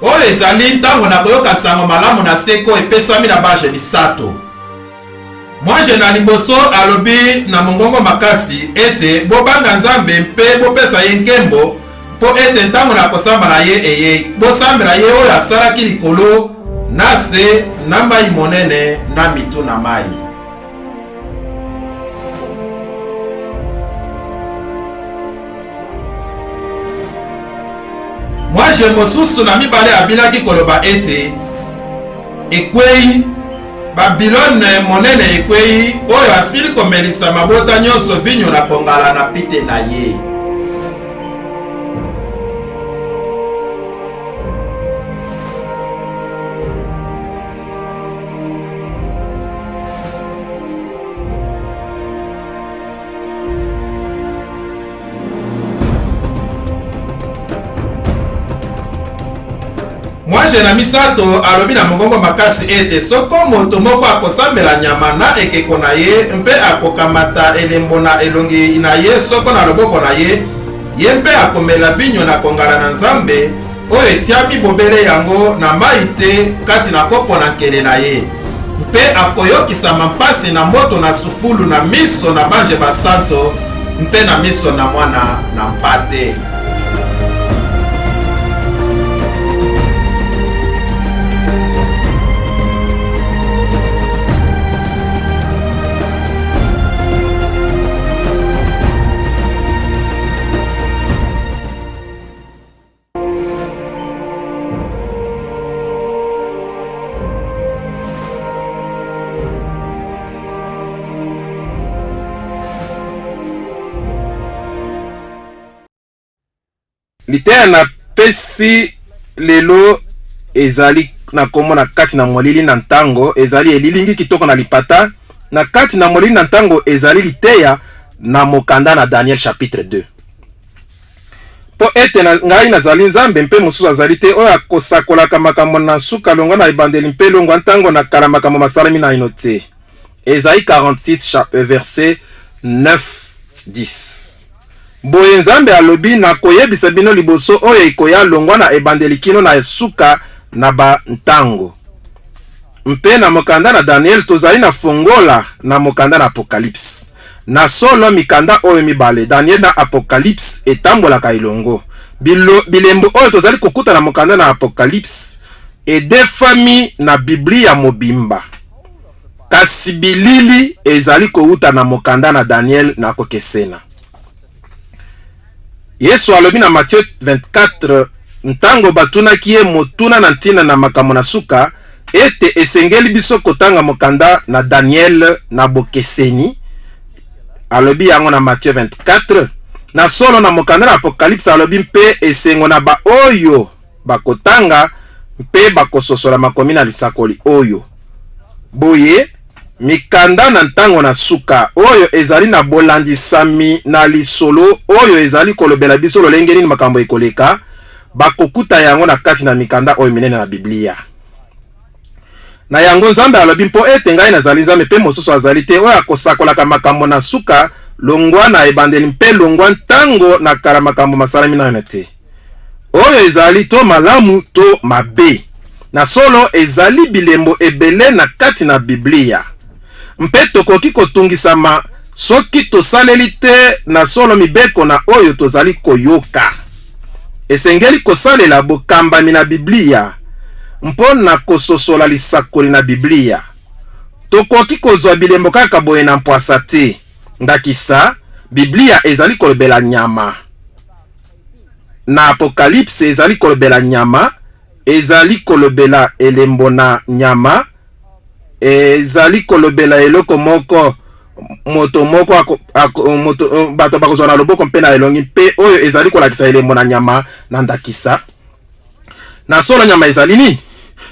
oyo ezali ntango na koyoka sango malamu na seko epesami na baje misato. Mwaje na liboso alobi na mongongo makasi ete bobanga Nzambe mpe bopesa ye nkembo mpo ete ntango na kosambela ye eye bosambela ye oyo asalaki likolo na se na mai monene na mitu na mai. Mwaje mosusu na mibale abilaki koloba ete ekwei Babylone monene ekwei oyo asili komelisa mabota nyonso vinyo na kongala na pite na ye. Mwaje na misato alobi na mongongo makasi ete soko moto moko akosambela nyama na ekeko na ye mpe akokamata elembo na elongi na ye soko na loboko na ye, ye mpe akomela vinyo na kongala na Nzambe oyo etiami bobele yango na mai te kati na kopo na nkele na ye, mpe akoyokisa mpasi na moto na sufulu na miso na banje basanto mpe na miso na mwana na mpate. Litea na pesi lelo ezali na komo na kati na molili na ntango ezali elilingi kitoko na lipata na kati na molili na ntango ezali litea na mokanda na Daniel chapitre 2. Po ete na ngai nazali Nzambe mpe mosusu azali te oyo akosakolaka makambo na suka longwa na ebandeli mpe longwa ntango na kala makambo masalami na ino te. Esaïe 46 verset 9-10. Boye Nzambe alobi na koyebisa bino liboso oyo ikoya longwa na ebandeli kino na esuka na ba ntango. Mpe na mokanda na Daniel tozali na fongola na mokanda na Apocalypse. Na solo mikanda oyo mibale Daniel na Apocalypse etambolaka ilongo. Bilembo oyo tozali kokuta na mokanda na Apocalypse edefami na Biblia mobimba. Kasi bilili ezali kouta na mokanda na Daniel na kokesena. Yesu alobi na Matthieu 24 ntango batunaki ye motuna na ntina na makambo na suka ete esengeli biso kotanga mokanda na Daniel na bokeseni. Alobi yango na Matthieu 24 na solo na mokanda na Apocalypse alobi mpe esengo na ba oyo bakotanga mpe bakososola makomi na lisakoli oyo. Boye mikanda na ntango na suka oyo ezali na bolandisami na lisolo oyo ezali kolobela biso lolenge nini makambo ekoleka bakokuta yango na kati na mikanda oyo minene na Biblia. Na yango Nzambe alobi mpo ete ngai nazali Nzambe mpe mosusu azali te oyo akosakolaka makambo na suka longwa na ebandeli mpe longwa ntango na kala makambo masalami na yo te. Oyo ezali to malamu to mabe. Na solo ezali bilembo ebele na kati na Biblia. Mpe tokoki kotungisama soki tosaleli te na solo mibeko na oyo tozali koyoka. Esengeli kosalela bokambami na Biblia mpo na kososola lisakoli na Biblia. Tokoki kozwa bilembo kaka boye na mpwasa te. Ndakisa Biblia ezali kolobela nyama. Na Apocalypse ezali kolobela nyama, ezali kolobela elembo na nyama, ezali kolobela eloko moko moto moko bato bakozwa na loboko mpe na elongi mpe oyo ezali kolakisa elembo na nyama na ndakisa. Na solo nyama ezali nini?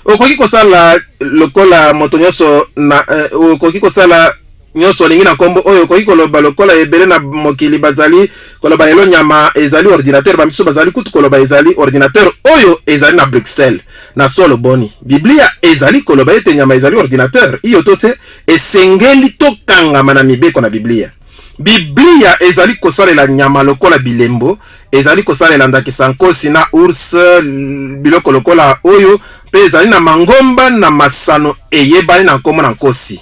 Okoki kosala lokola moto nyonso na okoki kosala nyonso lingi na kombo oyo okoki koloba lokola ebele na mokili bazali koloba lelo nyama ezali ordinateur bamiso bazali kutu koloba ezali ordinateur oyo ezali na Bruxelles. Na solo boni Biblia ezali koloba ete nyama ezali ordinateur iyo tote esengeli tokangama na mibeko na Biblia. Biblia ezali kosalela nyama lokola bilembo, ezali kosalela ndakisa nkosi na ours biloko lokola oyo pe ezali na mangomba na masano eyebani na nkombo na nkosi.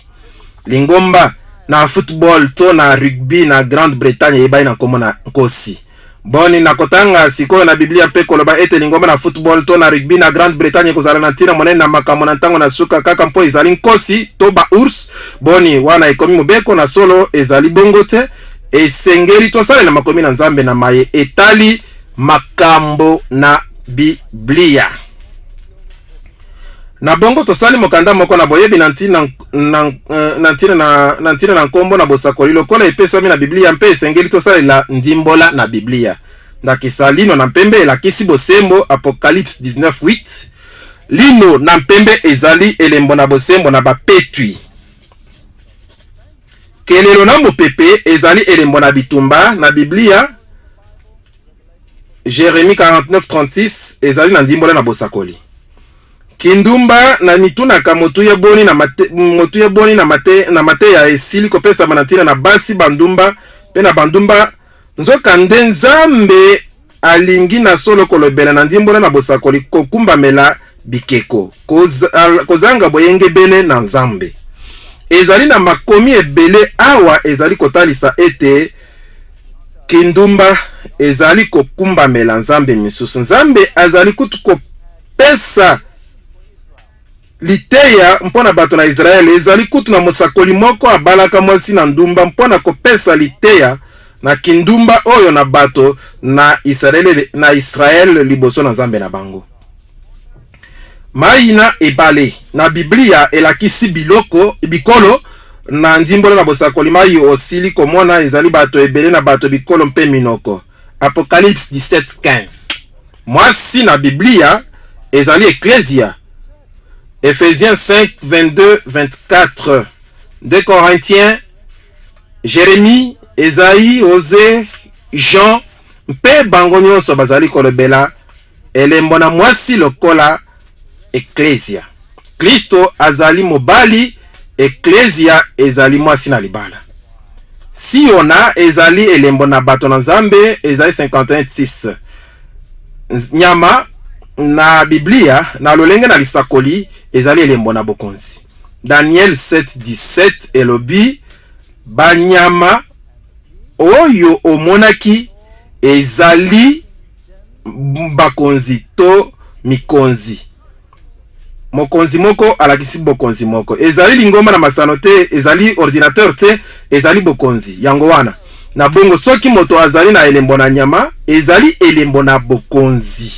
Lingomba na football to na rugby na Grande-Bretagne eyebani na nkombo na nkosi. Boni na kotanga sikoyo na Biblia pe koloba ete lingomba na football to na rugby na Grande-Bretagne kozala na ntina monene na makambo na ntango na suka kaka mpo ezali nkosi to ba ours. Boni wana ekomi mobeko na solo ezali bongo te. Esengeli tosalela makomi na Nzambe na maye etali makambo na Biblia. Na bongo tosali mokanda moko na boyebi na ntina na nkombo na bosakoli lokola epesami na Biblia mpe esengeli tosalela ndimbola na Biblia. Ndakisa lino na mpembe elakisi bosembo Apocalypse 19:8. Lino na mpembe ezali elembo na bosembo na bapetwi. Kelelo na mopepe ezali elembo na bitumba na Biblia. Jérémie 49:36 ezali na ndimbola na bosakoli. Kindumba na mitunaka motu ya boni na mate ya esili kopesa manatina na basi bandumba pe na bandumba nzoka nde Nzambe alingi na solo kolobela na ndimbola na bosakoli kokumba mela bikeko kozanga boyenge bene na Nzambe. Ezali na makomi ebele awa ezali kotalisa ete kindumba ezali kokumba mela Nzambe misusu. Nzambe azali kutu kopesa liteya mpona bato na Israel. Ezali kutu na mosakoli moko abalaka mwasi na ndumba mpona kopesa liteya na kindumba oyo na bato na Israel liboso na Nzambe na bango. Maina ebale na Biblia elakisi bikolo na ndimbola na bosakoli mai osili komona ezali bato ebele na bato bikolo mpe minoko. Apocalypse 17:15. Mwasi na Biblia ezali Ecclesia. Ephésiens 5:22-24. 2 Corinthiens, Jérémie, Esaïe, Osée, Jean mpe bango nyonso bazali kolobela elembo na mwasi lokola Ecclesia. Kristo azali mobali, Ecclesia ezali mwasi na libala. Siona ezali elembo na bato na Nzambe, Esaïe 51:6. Nyama na Biblia na lolenge na lisakoli ezali elembo na bokonzi. Daniel 7:17 elobi banyama oyo omonaki ezali bakonzi to mikonzi. Mokonzi moko alakisi bokonzi moko. Ezali lingomba na masano te, ezali ordinateur te, ezali bokonzi. Yango wana. Na bongo soki moto azali na elembo na nyama, ezali elembo na bokonzi.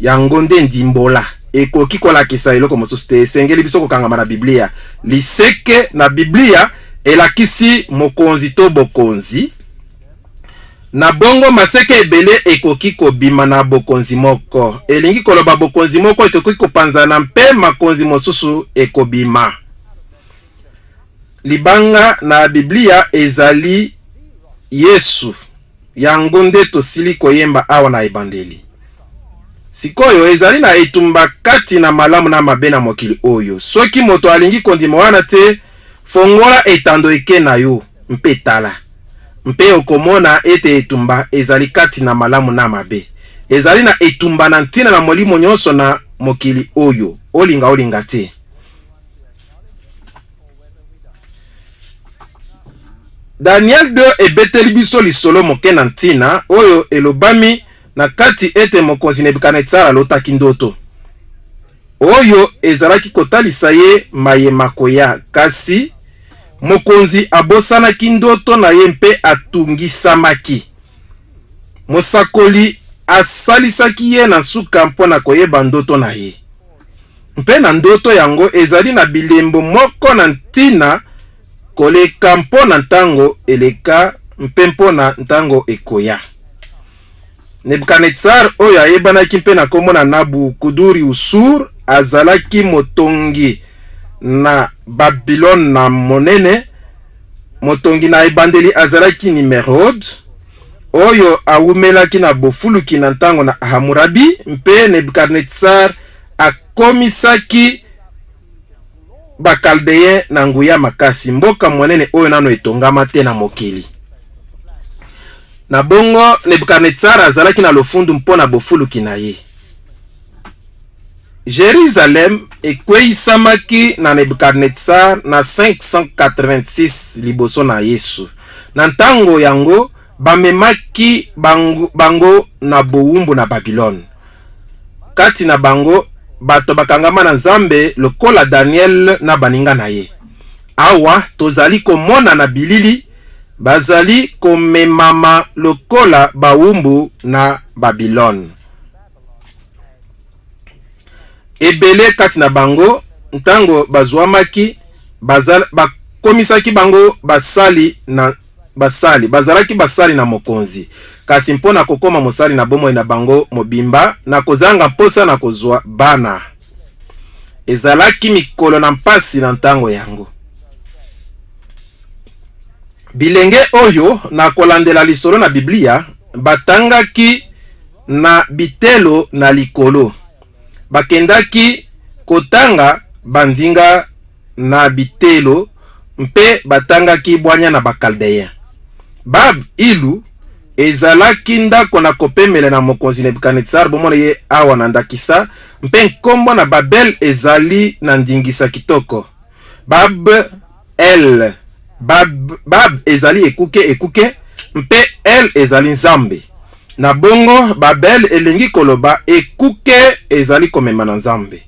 Yango nde ndimbola. Ekoki kolakisa eloko mosusu te. Esengeli biso kokangama na Biblia. Liseke na Biblia elakisi mokonzi to bokonzi. Na bongo maseke ebele ekoki kobima na bokonzi moko. Elingi koloba bokonzi moko ekoki kopanzana mpe makonzi mosusu ekobima. Libanga na Biblia ezali Yesu. Yango nde tosili koyemba awa na ebandeli. Sikoyo ezali na etumba kati na malamu na mabe na mokili oyo. Soki moto alingi kondima wana te, fongola etando eke na yo mpe tala. Mpe okomona ete etumba ezali kati na malamu na mabe. Ezali na etumba na ntina na molimo nyonso na mokili oyo. Olinga te. Daniel 2 ebeteli biso lisolo moke na ntina oyo elobami na kati ete mokonzi Nebukadnezar alotaki ndoto. Oyo ezalaki kotalisa ye mayema koya, kasi mokonzi abosanaki ndoto na ye mpe atungisamaki. Mosakoli asalisaki ye na suka mpona koyeba ndoto na ye. Mpe na ndoto yango ezali na bilembo moko na ntina koleka mpona ntango eleka mpe mpona ntango ekoya. Nebukadnezar oyo ayebanaki mpe na kombo na Nabukuduri Usur azalaki motongi na Babylone na monene. Motongi na ebandeli azalaki Nimrod oyo awumelaki na bofuluki na ntango na Hammurabi. Mpe Nebukadnezar akomisaki Bakaldeyen na nguya makasi, mboka monene oyo nano etongama te na mokili. Na bongo Nebukadnetsar azalaki na lofundu mpona bofuluki na ye. Jérusalem ekweyisamaki na Nebukadnetsar na 586 liboso na Yesu. Na ntango yango bamemaki bango na bowumbu na Babylone. Kati na bango bato bakangama na Nzambe lokola Daniel na baninga na ye. Awa tozali komona na bilili bazali komemama lokola bawumbu na Babylone. Ebele kati na bango ntango bazwamaki bakomisaki bango bazalaki basali na mokonzi, kasi mpona kokoma mosali na bomoi na bango mobimba na kozanga mposa na kozwa bana. Ezalaki mikolo na mpasi na ntango yango. Bilenge oyo na kolandela lisolo na Biblia batangaki na bitelo na likolo. Bakendaki kotanga bandinga na bitelo mpe batangaki bwanya na bakaldeya. Bab ilu ezalaki ndako na kopemela na mokonzi Nebukadnetsar bomona ye awa na ndakisa, mpe nkombo na Babel ezali na ndingisa kitoko. Bab ezali ekuke mpe el ezali nzambe. Na bongo Babel elengi koloba ekuke ezali komema na nzambe.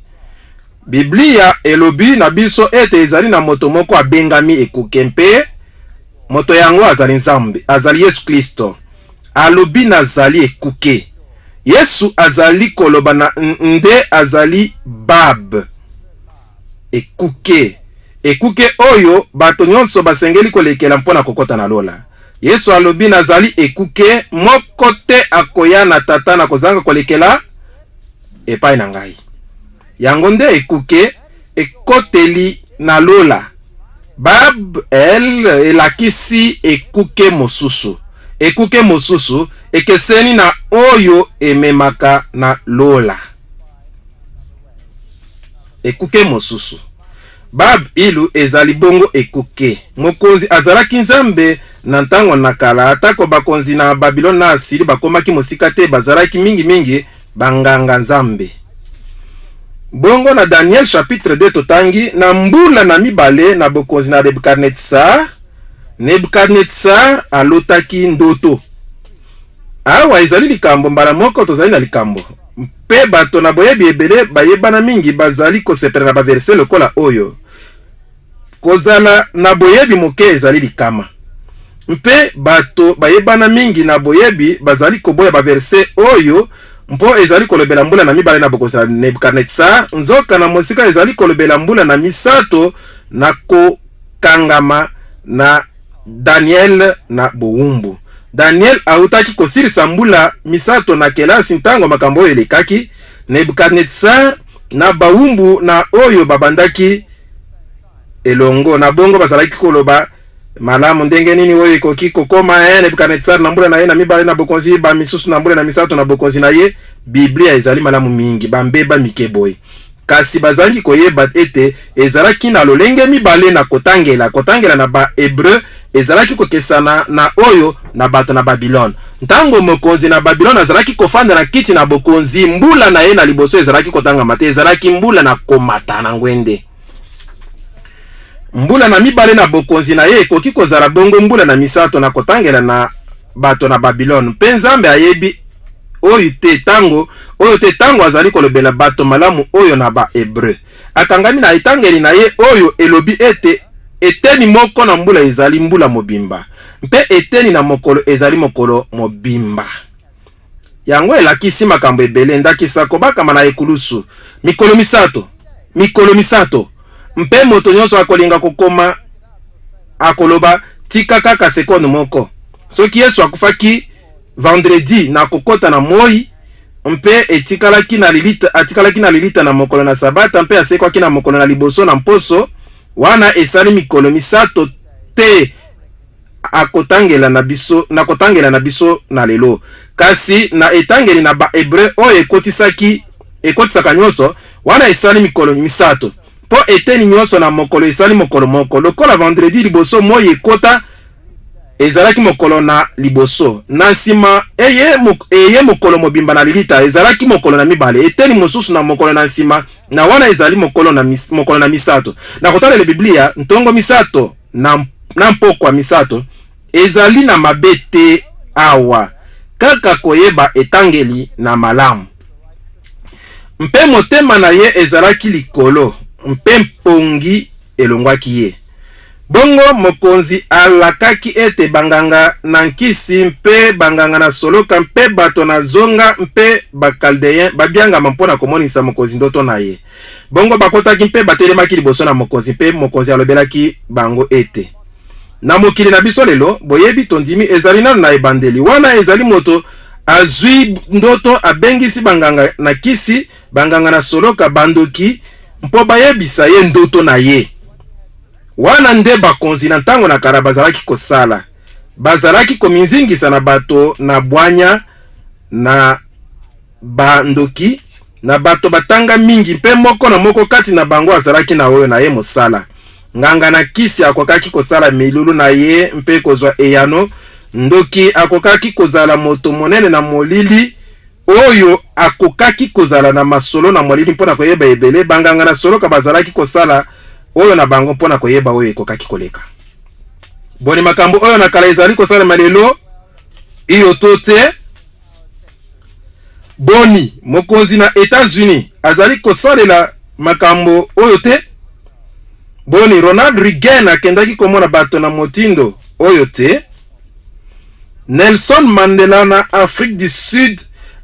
Biblia elobi na biso ete ezali na moto moko abengami ekuke mpe moto yango azali nzambe, azali Yesu Kristo. Alobi nazali ekuke. Yesu azali koloba na nde azali Bab. Ekuke. Ekuke oyo bato nyonso basengeli kolekela mpona kokota na lola. Yesu alobi nazali ekuke, moko te akoya na tata na kozanga kolekela epai na ngai. Yango nde ekuke ekoteli na lola. Bab elakisi ekuke mosusu. Ekuke mosusu ekeseni na oyo ememaka na lola. Ekuke mosusu. Bab ilu ezali bongo ekuke. Mokonzi azalaki nzambe na ntango na kala, atako bakonzi na Babylone na Asiri bakomaki mosika te, bazalaki mingi banganga nzambe. Bongo na Daniel chapitre 2 totangi na mbula na mibale na bokonzi na Nebukadnetsar alotaki ndoto. Awa ezali likambo mbala moko tozali na likambo. Mpe bato na boyebi ebele bayebana mingi bazali kosepela na baverse lokola oyo. Kozala na boyebi moke ezali likama. Mpe bato bayebana mingi na boyebi bazali koboya baverse oyo mpo ezali kolobela mbula na mibale na bokonzi na Nebukadnetsar, nzoka na mosika ezali kolobela mbula na misato na kokangama na Daniel na bowumbu. Daniel autaki kosilisa mbula misato na kelasi ntango makambo oyo elekaki. Nebukadnetsar na bawumbu na oyo babandaki elongo na bongo bazalaki koloba malamu ndenge nini oyo ekoki kokoma Nebukadnetsar na mbula na ye na mibale na bokonzi ba misusu na mbula na misato na bokonzi na ye. Biblia ezali malamu mingi bambeba mikeboy, kasi bazangi koyeba ete ezalaki na lolenge mibale na kotangela na ba Hebreu ezalaki kokesana na oyo na bato na Babylone. Ntango mokonzi na Babylone azalaki kofanda na kiti na bokonzi, mbula na ye na liboso ezalaki kotanga mate, ezalaki mbula na komata na ngwende. Mbula na mibale na bokonzi na ye ekoki kozala bongo mbula na misato na kotangela na bato na Babylone. Mpe Nzambe ayebi oyo te tango azali kolobela bato malamu oyo na ba Hebreu. Akangami na etangeli na ye oyo elobi ete eteni moko na mbula ezali mbula mobimba, mpe eteni na mokolo ezali mokolo mobimba. Yango elakisi makambo ebele ndakisa kobakama na ekulusu mikolo misato mpe moto nyonso akolinga kokoma akoloba tika kaka sekonde moko. Soki Yesu akufaki vendredi na kokota na moi, mpe atikalaki na lilita na mokolo na sabata, mpe asekwaki na mokolo na liboso na mposo, wana esali mikolo misato te akotangela na biso na lelo. Kasi na etangeli na ba Hebreu oyo ekotisaka nyonso, wana esali mikolo misato. Po eteni nyonso na mokolo esali mokolo moko. Lokola vendredi liboso moi ekota, ezalaki mokolo na liboso na nsima eye mokolo mobimba na lilita ezalaki mokolo na mibale eteni mosusu na mokolo na nsima na wana ezali mokolo na misato na kotalela Biblia ntongo misato na mpokwa misato ezali na mabete awa kaka koyeba etangeli na malamu mpe motema na ye ezalaki likolo mpe mpongi elongwaki ye bongo mokonzi alakaki ete banganga na nkisi mpe banganga na soloka mpe bato na zonga mpe bakaldeyen babiangama mpona komonisa mokonzi ndoto na ye bongo bakotaki mpe batelemaki liboso na mokonzi mpe mokonzi alobelaki bango ete na mokili na biso lelo boyebi tondimi ezali nano na ebandeli wana ezali moto azwi ndoto abengisi banganga na kisi banganga na soloka bandoki mpo bayebisa ye ndoto na ye wana nde bakonzi na ntango na kala bazalaki kosala bazalaki kominzingisa na bato na bwanya na bandoki na bato batanga mingi mpe moko na moko kati na bango azalaki na oyo na ye mosala nganga na kisi akokaki kosala milulu na ye mpe kozwa eyano ndoki akokaki kozala moto monene na molili oyo akokaki kozala na masolo na molili mpona koyeba ebele banganga na soloka bazalaki kosala oyo na bango mpona koyeba oyo ekokaki koleka boni makambo oyo na kala ezali kosalema lelo iyo to te boni mokonzi na États-Unis azali kosalela makambo oyo te boni Ronald Reagan akendaki komona bato na motindo oyo te Nelson Mandela na Afrique du Sud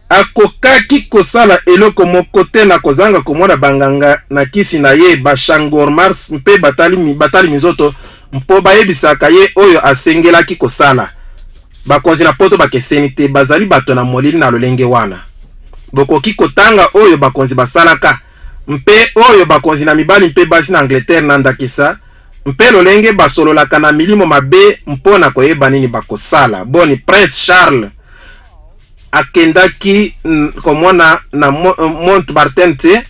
akokaki kosala eloko moko te na kozanga komona banganga na kisi na ye bashangor mars mpe batali mizoto mpo bayebisaka ye oyo asengelaki kosala bakonzi na poto bakeseni te bazali bato na molili na lolenge wana bokoki kotanga oyo bakonzi basalaka mpe oyo bakonzi na mibali mpe basi na Angleterre na ndakisa mpe lolenge basololaka na milimo mabe mpona koyeba nini bakosala boni Prince Charles akendaki komona na Mountbatten te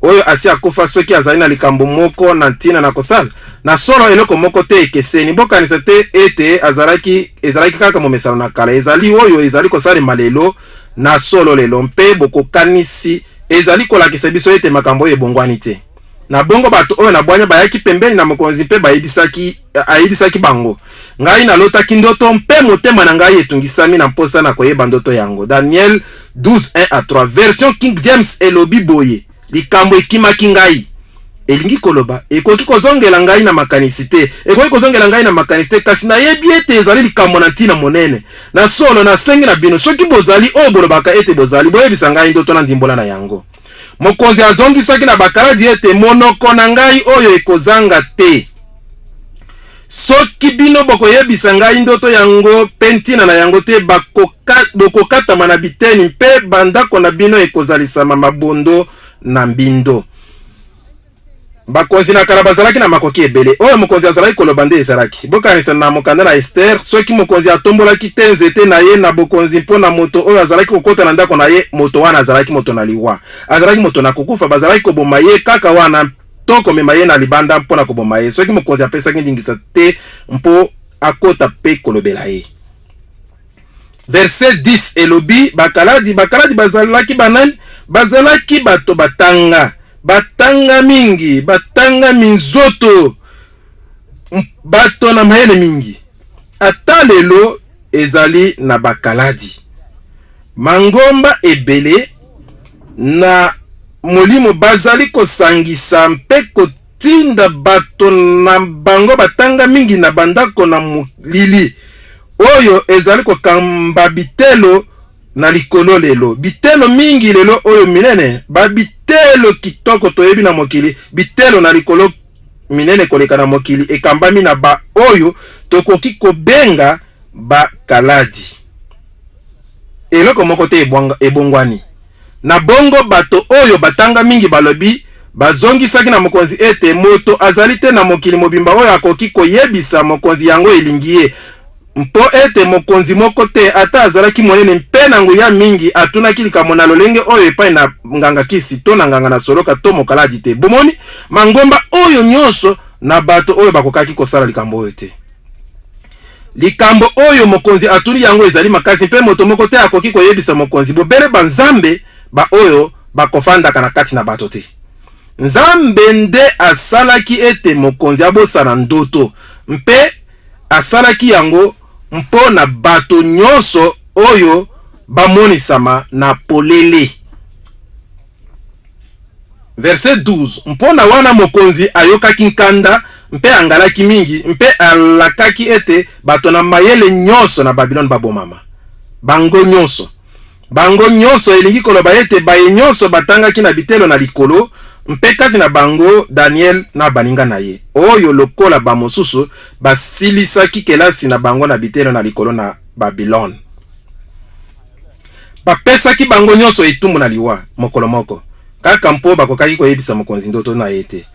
oyo asi akufa soki azali na likambo moko na ntina na kosala na solo eloko moko te ekeseni bokanisa te ete ezalaki kaka momesano na kala ezali oyo ezali kosalema lelo na solo lelo mpe bokokanisi ezali kolakisa biso ete makambo ebongwani te na bongo bato oyo na bwanya bayaki pembeni na mokonzi mpe ayebisaki bango ngai nalotaki ndoto mpe motema na ngai etungisami na mposa na koyeba ndoto yango Daniel 12:1-3 version King James elobi boye likambo ekimaki ngai elingi koloba ekoki kozongela ngai na makanisi te kasi nayebi ete ezali likambo na ntina monene na solo nasengi na bino soki bozali oyo bolobaka ete bozali boyebisa ngai ndoto na ndimbola na yango mokonzi azongisaki na bakaladi ete monoko na ngai oyo ekozanga te soki bino bokoyebisa ngai ndoto yango mpe ntina na yango te bokokatama na biteni mpe bandako na bino ekozalisama mabondo na mbindo bakonzi na kala bazalaki na makoki ebele oyo mokonzi azalaki koloba nde ezalaki bokanisa na mokanda na Esther soki mokonzi atombolaki te nzete na ye na bokonzi mpo na moto oyo azalaki kokota na ndako na ye moto wana azalaki moto na liwa azalaki moto na kokufa bazalaki koboma ye kaka wana to komema ye na libanda mpo na koboma ye soki mokonzi apesaki ndingisa te mpo akota mpe kolobela ye verset 10 elobi bakaladi bazalaki banani bazalaki bato batanga mingi batanga minzoto bato na mayele mingi ata lelo ezali na bakaladi mangomba ebele na molimo bazali kosangisa mpe kotinda bato na bango batanga mingi na bandako na molili oyo ezali kokamba bitelo na likolo lelo bitelo mingi lelo oyo minene bitelo kitoko toyebi na mokili bitelo na likolo minene koleka na mokili ekambami na ba oyo tokoki kobenga bakaladi eloko moko te ebongwani na bongo bato oyo batanga mingi balobi bazongisaki na mokonzi ete moto azali te na mokili mobimba oyo akoki koyebisa mokonzi yango elingi ye mpo ete mokonzi moko te ata azalaki monene mpe na nguya mingi atunaki likambo na lolenge oyo epai na nganga kisi to na nganga na soloka to mokaladi te bomoni mangomba oyo nyonso na bato oyo bakokaki kosala likambo oyo te likambo oyo mokonzi atuli yango ezali makasi mpe moto moko te akoki koyebisa mokonzi bobele banzambe ba oyo bakofandaka na kati na bato te. Nzambe nde asalaki ete mokonzi abosana ndoto mpe asalaki yango mpo na bato nyonso oyo bamonisama na polele. Verset 12. Mpona wana mokonzi ayokaki nkanda mpe angalaki mingi mpe alakaki ete bato na mayele nyonso na Babylone babomama. Bango nyonso elingi koloba ete baye nyonso batangaki na bitelo na likolo mpe kati na bango Daniel na baninga na ye. Oyo lokola bamosusu basilisaki kelasi na bango na bitelo na likolo na Babylone. Bapesaki bango nyonso etumbu na liwa mokolo moko. Kaka mpo bakokaki koyebisa mokonzi ndoto na ete.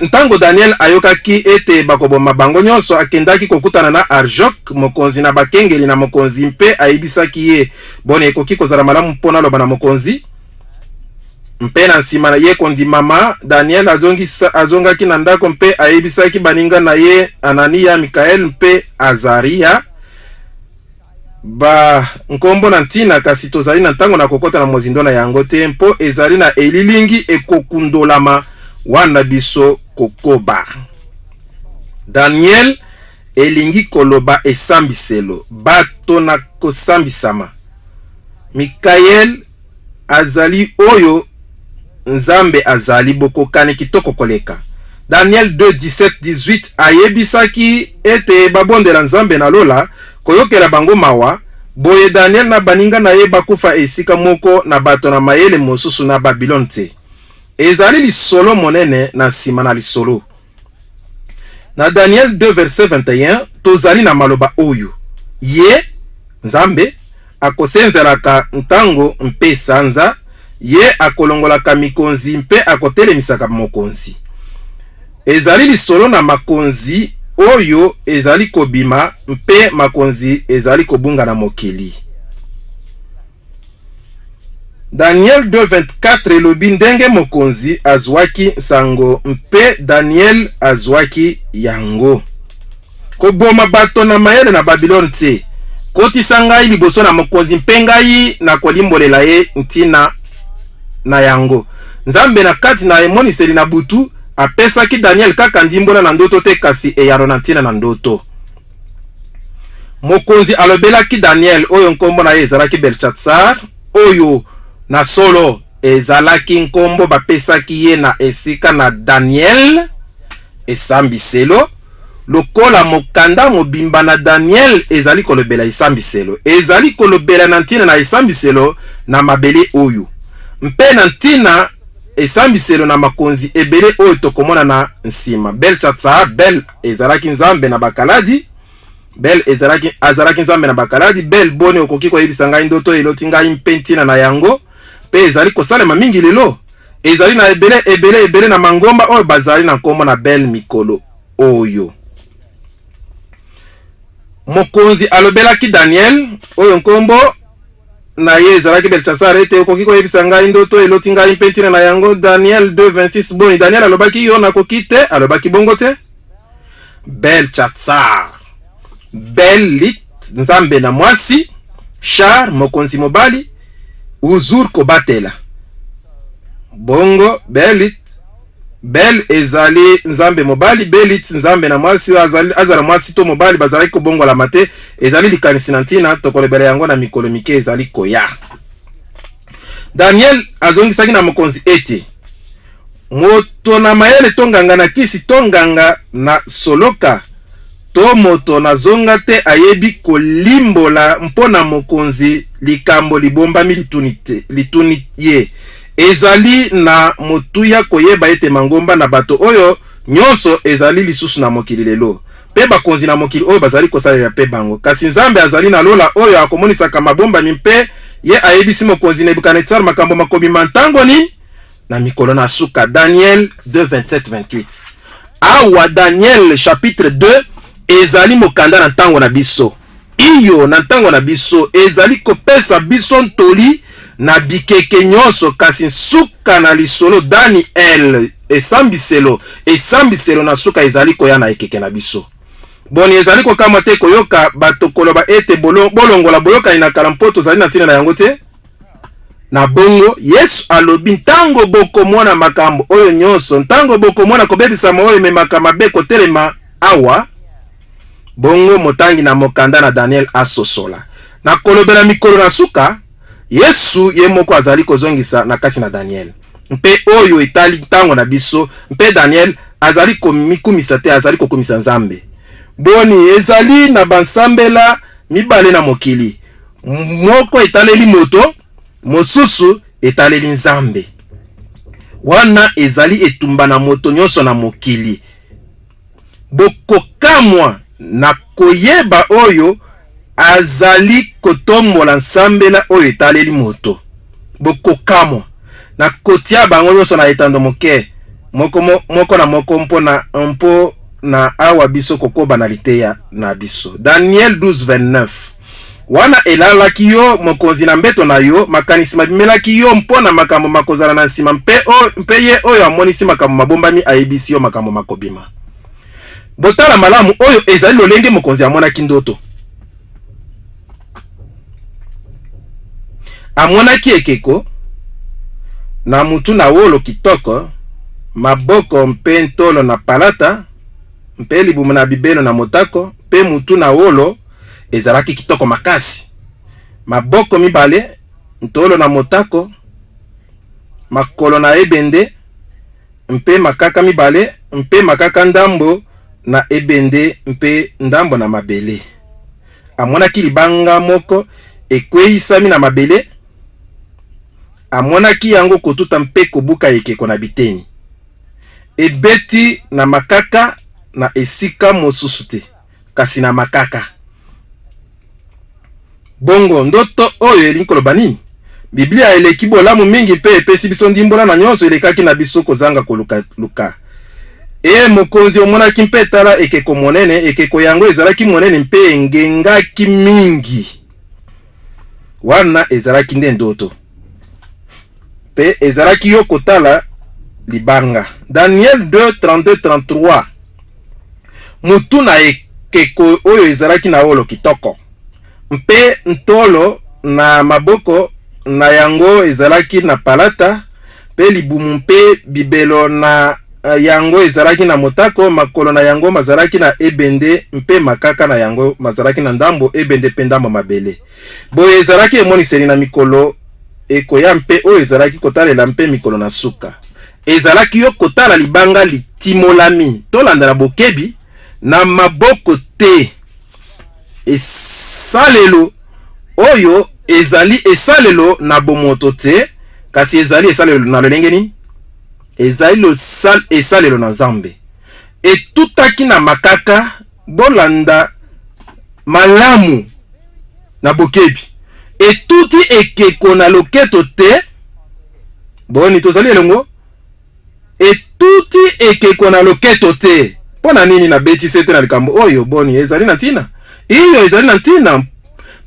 Ntango Daniel ayokaki ete bakoboma bango nyonso akendaki kokutana na Arjok mokonzi na bakengeli na mokonzi mpe ayebisaki ye bone ekoki kozala malamu mpona loba na mokonzi. Mpe na nsima na ye kondimama Daniel azongaki na ndako mpe ayebisaki baninga na ye Anania, Mikael mpe Azaria ba nkombo na ntina kasi tozali na ntango na kokota na mozindo na yango te mpo ezali na elilingi ekokundolama wana biso kokoba. Daniel elingi koloba esambiselo bato na kosambisama. Mikael azali oyo nzambe azali bokokani kitoko koleka. Daniel 2:17-18 ayebisaki ete babondela nzambe na lola koyokela bango mawa. Boye Daniel na baninga na ye bakufa esika moko na bato na mayele mosusu na Babylone te. Ezali lisolo monene na nsima na lisolo. Na Daniel 2:21 tozali na maloba oyo. Ye nzambe akosenzelaka ntango mpe sanza, ye akolongolaka mikonzi mpe akotelemisaka mokonzi. Ezali lisolo na makonzi oyo ezali kobima mpe makonzi ezali kobunga na mokili. Daniel 2:24 elobi ndenge mokonzi azwaki sango mpe Daniel azwaki yango. Koboma bato na mayele na Babylone te. Kotisa ngai liboso na mokonzi mpe ngai na kolimbolela ye ntina na yango. Nzambe na kati na emoniseli na butu apesaki Daniel kaka ndimbola na ndoto te kasi eyaro na ntina na ndoto. Mokonzi alobelaki Daniel oyo nkombo na ye ezalaki Belchatsar oyo na solo ezalaki nkombo bapesaki ye na esika na Daniel esambiselo lokola mokanda mobimba na Daniel ezali kolobela esambiselo. Ezali kolobela na ntina na esambiselo na mabele oyo. Mpe na ntina esambiselo na makonzi ebele oyo tokomona na nsima. Belchatsar, Bel ezalaki nzambe na bakaladi. Azalaki nzambe na bakaladi. Bel bone okoki koyebisa ngai ndoto eloti ngai mpe ntina na yango. Pe ezali kosalema mingi lelo. Ezali na ebele na mangomba oyo bazali na nkombo na Bel mikolo oyo. Mokonzi alobelaki Daniel oyo nkombo na ye ezalaki Belchatsar ete okoki koyebisa ngai ndoto eloti ngai mpe ntina na yango. Daniel 2:26 boni Daniel alobaki yo nakoki te, alobaki bongo te. Belchatsar, Belit nzambe na mwasi, Char mokonzi mobali, Uzur kobatela. Bongo Belit, Bel ezali nzambe mobali, Belit nzambe na mwasi azala mwasi to mobali bazalaki kobongola mate. Ezali likanisi na ntina tokolebela yango na mikolo mike ezali koya. Daniel azongisaki na mokonzi ete moto na mayele tonganga na kisi tonganga na soloka to moto na zonga te ayebi kolimbola mpona mokonzi likambo libombami lituni ye. Ezali na motuya koyeba ete mangomba na bato oyo nyonso ezali lisusu na mokili lelo. Pe bakonzi na mokili oyo bazali kosalela pe bango. Kasi nzambe azali na lola oyo akomonisaka mabomba mpe ye ayebisi mokonzi Nebukadnezar makambo makobima ntango ni na mikolo na suka. Daniel 2:27-28. Awa Daniel chapitre 2 ezali mokanda na ntango na biso. Iyo na ntango na biso ezali kopesa biso ntoli na bikeke nyonso kasi suka na lisolo Daniel esambiselo na suka ezali koya na ekeke na biso. boni ezali kokama te koyoka bato koloba ete bolongola boyokani na kala mpo tozali na ntina na yango te. Na bongo Yesu alobi ntango bokomona makambo oyo nyonso, ntango bokomona kobebisama oyo ememaka mabe kotelema awa, bongo motangi na mokanda na Daniel asosola. Na kolobela mikolo na suka, Yesu ye moko azali kozongisa na kati na Daniel. Mpe oyo etali ntango na biso, mpe Daniel azali komikumisa te, azali kokumisa Nzambe. Boni ezali na bansambela mibale na mokili. Moko etaleli moto, mosusu etaleli Nzambe. Wana ezali etumba na moto nyonso na mokili. Bokokamwa na koyeba oyo azali kotombola nsambela oyo etaleli moto. Bokokamwa na kotia bango nyonso na etando moke. Moko na moko mpo na awa biso kokoba na liteya na biso. Daniel 12:29. Wana elalaki yo mokonzi na mbeto na yo, makanisi mabimelaki yo mpo na makambo makozala na nsima, mpe ye oyo amonisi makambo mabombami ayebisi yo makambo makobima. Botala malamu oyo ezali lolenge mokonzi amonaki ndoto. Amonaki ekeko na mutu na wolo kitoko, maboko mpe ntolo na palata, mpe libumu na bibelo na motako, mpe mutu na wolo ezalaki kitoko makasi. Maboko mibale, ntolo na motako, makolo na ebende, mpe makaka mibale, mpe makaka ndambo na ebende, mpe ndambo na mabele. Amonaki libanga moko ekweisami na mabele. Amonaki yango kotuta mpe kobuka ekeko na biteni. Ebeti na makaka na esika mosusu te, kasi na makaka. Bongo ndoto oyo elingi koloba nini? Biblia eleki bolamu mingi mpe epesi biso ndimbola na nyonso elekaki na biso kozanga koluka. Mokonzi omonaki mpe tala ekeko monene, ekeko yango ezalaki monene mpe engengaki mingi. Wana ezalaki nde ndoto. Pe ezalaki yo kotala libanga. Daniel 2:32-33. Mutu na ekeko oyo ezalaki na olo kitoko. Mpe ntolo na maboko na yango ezalaki na palata, pe libumu mpe bibelo na yango ezalaki na motako, makolo na yango mazalaki na ebende, mpe makaka na yango mazalaki na ndambo ebende pe ndambo mabele. Boye ezalaki emoniseli na mikolo ekoya mpe oyo ezalaki kotalela mpe mikolo na suka. Ezalaki yo kotala libanga litimolami, tolanda na bokebi na maboko te. Esalelo oyo ezali esalelo na bomoto te, kasi ezali esalelo na lolenge nini? Ezali esalelo na Nzambe. Etutaki na makaka, bolanda malamu na bokebi. Etuti ekeko na loketo te. Boni tozali elongo? Etuti ekeko na loketo te. Pona nini na beti sete na likambo oyo? Boni ezali na ntina. Iyo ezali na ntina.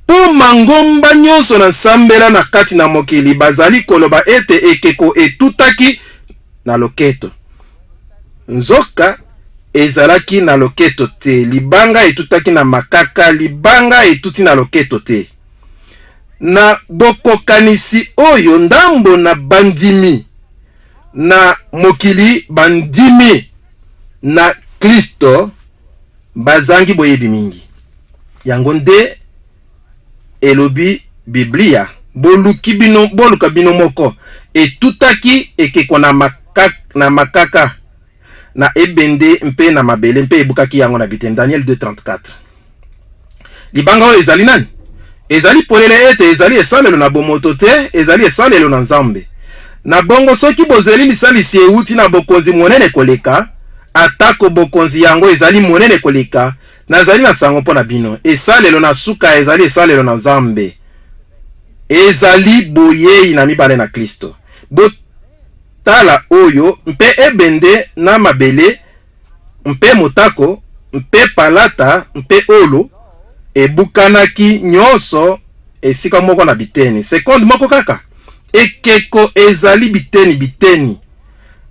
Po mangomba nyonso na nsambela na kati na mokili bazali koloba ete ekeko etutaki na loketo. Nzoka ezalaki na loketo te. Libanga etutaki na makaka. Libanga etuti na loketo te. Na bokokanisi oyo ndambo na bandimi na mokili bandimi na Kristo bazangi boyebi mingi. Yango nde elobi Biblia, boluka bino moko etutaki ekeko na makaka na ebende mpe na mabele mpe ebukaki yango na biteni. Daniel 2:34. Libanga oyo ezali nani? Ezali polele ete ezali esalelo na bomoto te, ezali esalelo na Nzambe. Na bongo soki bozeli lisalisi euti na bokonzi monene koleka, atako bokonzi yango ezali monene koleka, nazali na sango mpo na bino. Esalelo na suka ezali esalelo na Nzambe. Ezali boyei na mibale na Kristo. Botala oyo mpe ebende na mabele, mpe motako, mpe palata, mpe olo, ebukanaki nyonso esika moko na biteni. Sekonde moko kaka. Ekeko ezali biteni.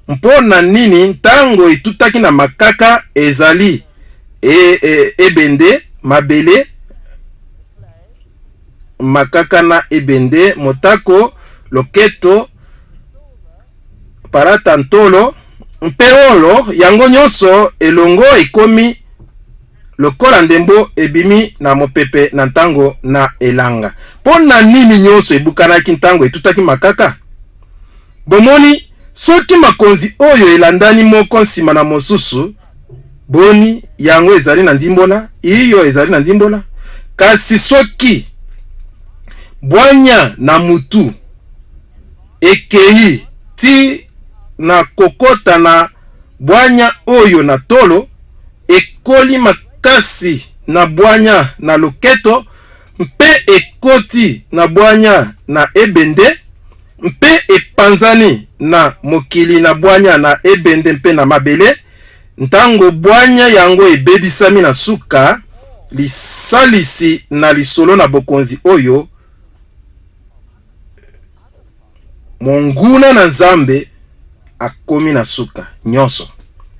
Mpona nini ntango etutaki na makaka ezali ebende mabele makaka na ebende motako loketo parata ntolo mpeolo yango nyonso elongo ekomi lokola ndembo ebimi na mopepe na ntango na elanga. Pona nini nyonso ebukanaki ntango etutaki makaka? Bomoni soki makonzi oyo elandani moko nsima na mosusu, boni yango ezali na ndimbola, iyo ezali na ndimbola. Kasi soki bwanya na mutu ekei ti na kokota na bwanya oyo na tolo, ekoli makasi na bwanya na loketo, mpe ekoti na bwanya na ebende, mpe epanzani na mokili na bwanya na ebende mpe na mabele, ntango bwanya yango ebebisami na suka, lisalisi na lisolo na bokonzi oyo, monguna na Nzambe akomi na suka nyonso.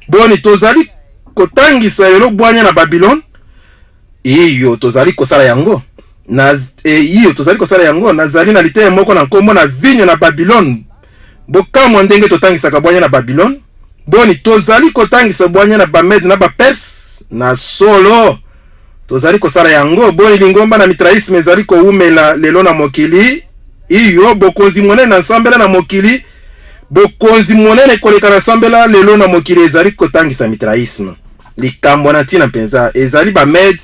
Boni tozali kotangisa lelo bwanya na Babylone, iyo tozali kosala yango na iyo tozali kosala yango nazali na liteye moko na nkombo na vinyo na Babylone. Bokamwa ndenge totangisaka bwanya na Babylone. Boni tozali kotangisa bwanya na Bamed na Bapers na solo tozali kosala yango. Boni lingomba na mitraisme ezali koumela lelo na mokili, iyo bokonzi monene na nsambela na mokili, bokonzi monene koleka na nsambela lelo na mokili ezali kotangisa mitraisme. Likambo na ntina mpenza ezali Bamed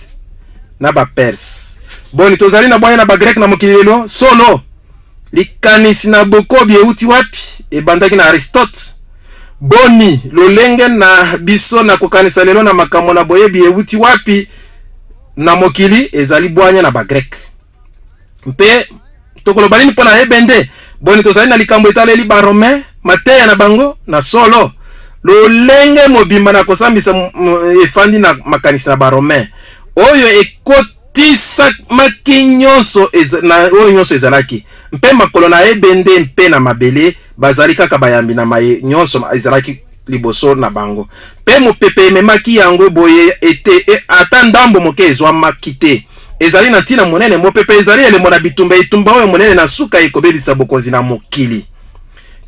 na Bapers. Boni tozali na bwanya na Bagrek na mokili lelo solo. Likanisi na bokobi euti wapi? Ebandaki na Aristote. Boni lolenge na biso na kokanisa lelo na makambo na boyebi euti wapi? Na mokili ezali bwanya na Bagrek. Mpe tokoloba nini pona ebende? Boni tozali na likambo etaleli ba Romain mateya na bango na solo. Lolenge mobimba na kosambisa efandi na makanisi na ba Romain oyo ekotisa makinyonso na oyo nyonso ezalaki. Mpe makolo na ebende mpe na mabele bazali kaka bayambi na maye nyonso ezalaki liboso na bango. Mpe mopepe ememaki yango boye ete ata ndambo moke ezwamaki te. Ezali na ntina monene, mopepe ezali elembo na bitumba, etumba oyo monene na suka ekobebisa bokonzi na mokili.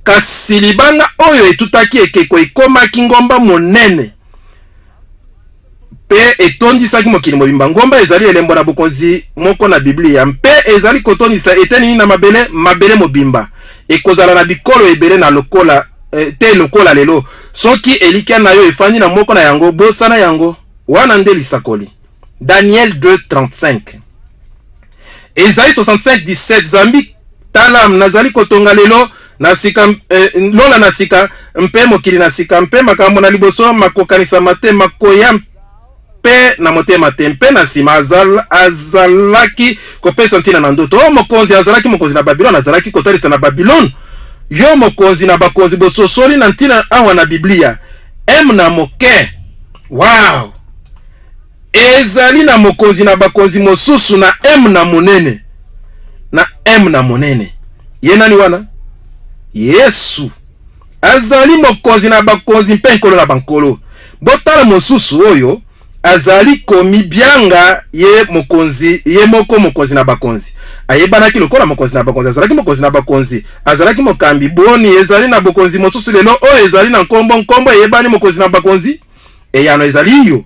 Kasi libanga oyo etutaki ekeko ekomaki ngomba monene pe etondisaki mokili mobimba. Ngomba ezali elembo na bokonzi moko na Biblia, mpe ezali kotondisa eteni na mabele mobimba. Ekozala na bikolo ebele na lokola te lokola lelo. Soki elikia na yo efandi na moko na yango, bosana yango wana nde lisakoli. Daniel 2:35. Esaïe 65:17. Zambi talam nazali kotonga lelo na sika lola na sika mpe mokili na sika mpe makambo na liboso makokanisa mate makoya mpe na motema te mpe na sima azalaki kopesa ntina na ndoto. O mokonzi azalaki mokonzi na Babylone, azalaki kotalisa na Babylone. Yo mokonzi na bakonzi bososoli na ntina awa na Biblia. M na moke. Wow! Ezali na mokonzi na bakonzi mosusu na M na monene. Na M na monene. Ye nani wana? Yesu. Azali mokonzi na bakonzi mpe nkolo na bankolo. Botala mosusu oyo azali komi bianga ye mokonzi, ye moko mokonzi na bakonzi. Ayebanaki lokola mokonzi na bakonzi, azalaki mokonzi na bakonzi, azalaki mokambi. Boni ezali na bokonzi mosusu lelo oyo ezali na nkombo eyebani mokonzi na bakonzi. Eyano ezali yo.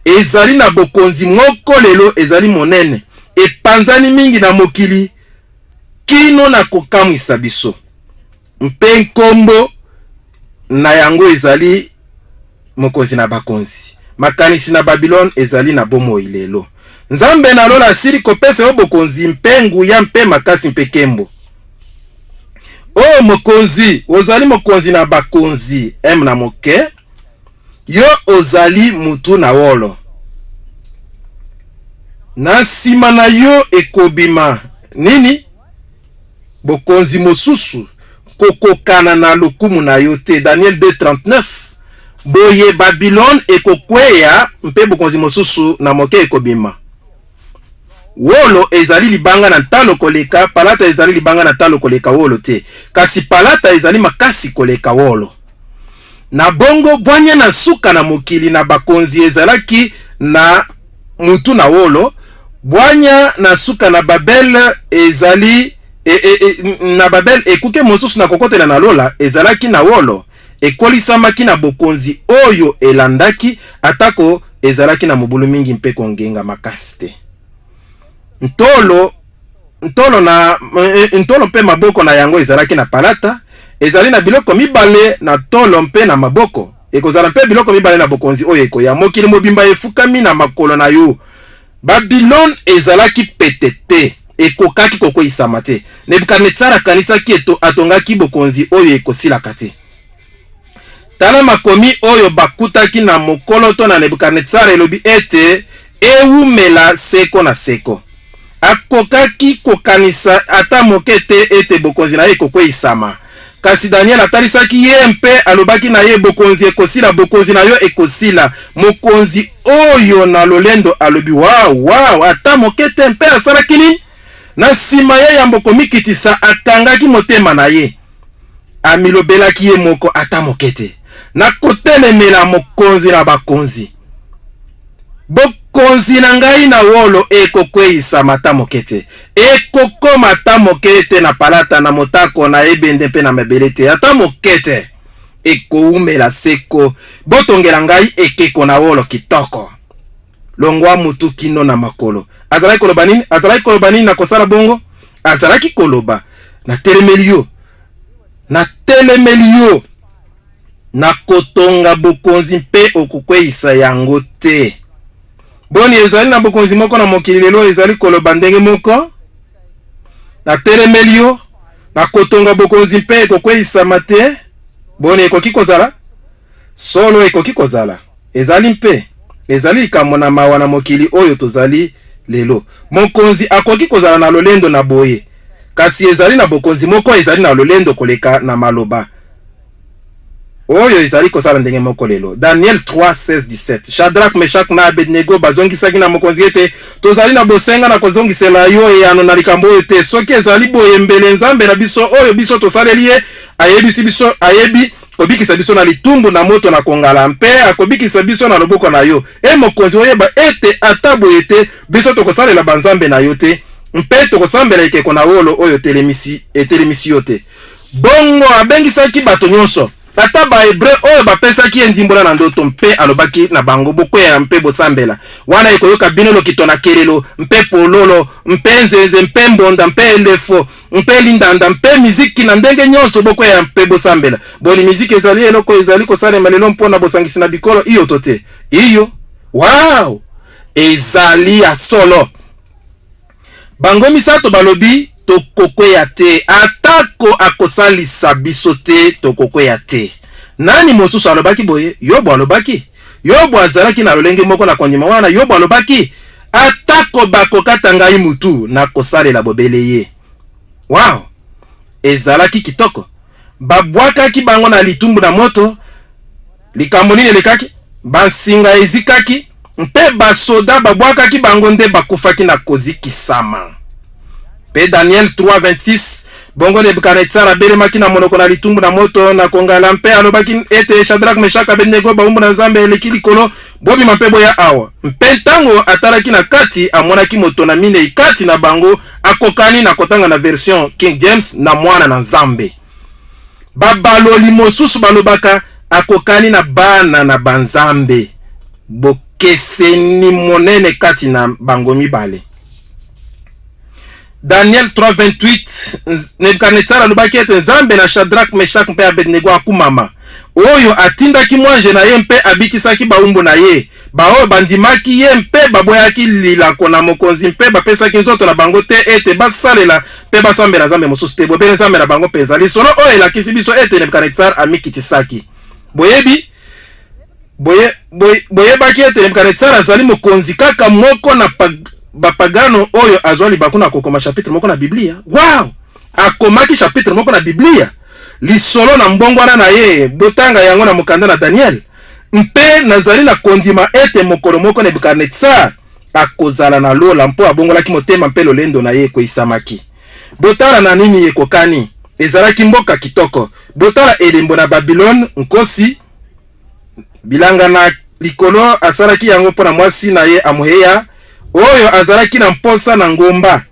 Ezali na bokonzi moko lelo ezali monene. Epanzani mingi na mokili kino na kokamwisa biso. Mpe nkombo na yango ezali mokonzi na bakonzi. Makanisi na Babylone ezali na bomo ilelo. Nzambe na lola asili kopesa yo bokonzi mpe nguya mpe makasi mpe kembo. O mokonzi, ozali mokonzi na bakonzi M na moke. Yo ozali mutu na wolo. Na sima na yo ekobima nini? Bokonzi mosusu kokokana na lokumu na yo te. Daniel 2:39. Boye Babylone ekokweya mpe bokonzi mosusu na moke ekobima. Wolo ezali libanga na talo koleka, palata ezali libanga na talo koleka wolo te. Kasi palata ezali makasi koleka wolo. Na bongo bwanya na suka na mokili na bakonzi ezalaki na mutu na wolo bwanya na suka na Babel ezali na Babel ekuke mosusu na kokotela na lola ezalaki na wolo ekolisamaki na bokonzi oyo elandaki atako ezalaki na mobulu mingi mpe kongenga makasi te. Ntolo mpe maboko na yango ezalaki na palata ezali na biloko mibale na tolo mpe na maboko ekozala mpe biloko mibale na bokonzi oyo ekoya mokili mobimba efukami na makolo na yo. Babylon ezalaki petete ekokaki kokoisama te. Nebukadnetsar akanisaki atongaki bokonzi oyo ekosilaka te. Tala makomi oyo bakutaki na mokolo to na Nebukadnetsar elobi ete ewumela seko na seko. Akokaki kokanisa ata moke te ete bokonzi na ye ekokoisama. Kasi Daniel atalisaki ye mpe alobaki na ye bokonzi ekosila, bokonzi na yo ekosila. Mokonzi oyo na lolendo alobi wow ata moke te mpe asalaki nini? Na sima ye ya mboko mikitisa akangaki motema na ye. Amilobelaki ye moko ata moke te. Na kotelemela mokonzi na bakonzi. Bokonzi na ngai na wolo ekokweisa mata mokete. Ekokoma ta mokete na palata na motako na ebende mpe na mabelete. Ata mokete ekoumela seko. Botongela ngai ekeko na wolo kitoko. Longwa mutu kino na makolo. Azalaki koloba nini? Azalaki koloba nini na kosala bongo? Azalaki koloba na telemelio. Na telemelio. Na kotonga bokonzi mpe okukweisa yango te. Boni ezali na bokonzi moko na mokili lelo ezali koloba ndenge moko. Na telemelio. Na kotonga bokonzi mpe okukweisa te. Boni ekoki kozala? Solo ekoki kozala. Ezali mpe. Ezali likambo na mawa na mokili oyo tozali lelo. Mokonzi akoki kozala na lolendo na boye. Kasi ezali na bokonzi moko ezali na lolendo koleka na maloba. Oyo ezali kosala ndenge moko lelo. Daniel 3:16-17. Shadrach, Meshach na Abednego bazongisaki na mokonzi ete tozali na bosenga na kozongisela yo eyano na likambo oyo te. Soki ezali boye mbele nzambe na biso oyo biso tosaleli ye ayebi kobikisa biso na litumbu na moto na kongala mpe akobikisa biso na loboko na yo. Mokonzi oyeba ete ata boye te biso tokosalela banzambe na yo te mpe tokosambela ekeko na wolo oyo etelemisi yo te. Bongo abengisaki bato nyonso. Ata ba Hebreu oyo bapesaki endimbola na ndoto mpe alobaki na bango bokwea mpe bosambela. Wana ekoyoka bino lokito na kelelo mpe pololo mpe nzenze mpe mbonda mpe elefo mpe lindanda mpe miziki na ndenge nyonso bokwea mpe bosambela. Boni miziki ezali eloko ezali kosalema lelo mpona bosangisi na bikolo iyo tote. Iyo wow ezali ya solo. Bango misato balobi tokokwea te. Atako akosalisa biso te tokokwea te. Nani mosusu alobaki boye? Yobo alobaki. Yobo azalaki na lolenge moko na kondima wana. Yobo alobaki atako bakokata ngai mutu na kosalela bobele ye. Wow. Ezalaki kitoko. Babwakaki bango na litumbu na moto. Likambo nini lekaki? Bansinga ezikaki. Mpe basoda babwakaki bango nde bakufaki na kozikisama. Pe Daniel 3:26. Bongo Nebukadnetsar abelemaki na monoko na litumbu na moto na kongala mpe alobaki ete Shadrach, Meshach, Abednego baumbu na nzambe eleki likolo bobima mpe boya awa. Mpe ntango atalaki na kati amonaki moto na mine ikati na bango akokani na kotanga na version King James na mwana na nzambe. Babaloli mosusu balobaka akokani na bana na banzambe. Bokeseni monene kati na bango mibale. Daniel 3:28. Nebukadnetsar alobaki ete nzambe na Shadrach, Meshach mpe Abednego akumama. Oyo atindaki mwanje na ye mpe abikisaki baumbu na ye. Baoyo bandimaki ye mpe baboyaki lilako na mokonzi mpe bapesaki nzoto na bango te ete basalela mpe basambela nzambe mosusu te. Bobele nzambe na bango mpe ezali solo oyo elakisi biso ete Nebukadnetsar amikitisaki. Boyebaki ete Nebukadnetsar azali mokonzi kaka moko na bapagano oyo azwali bakuna kokoma chapitre moko na Biblia. Wow! Akomaki chapitre moko na Biblia. Lisolo na mbongwana na ye botanga yango na mokanda na Daniel. Mpe nazali na kondima ete mokolo moko Nebukadnetsar akozala na lola mpo abongolaki motema mpe lolendo na ye koisamaki. Botala na nini ekokani? Ezalaki mboka kitoko. Botala elembo na Babylon nkosi bilanga na likolo asalaki yango mpona mwasi na ye amoheya oyo azalaki na mposa na ngomba,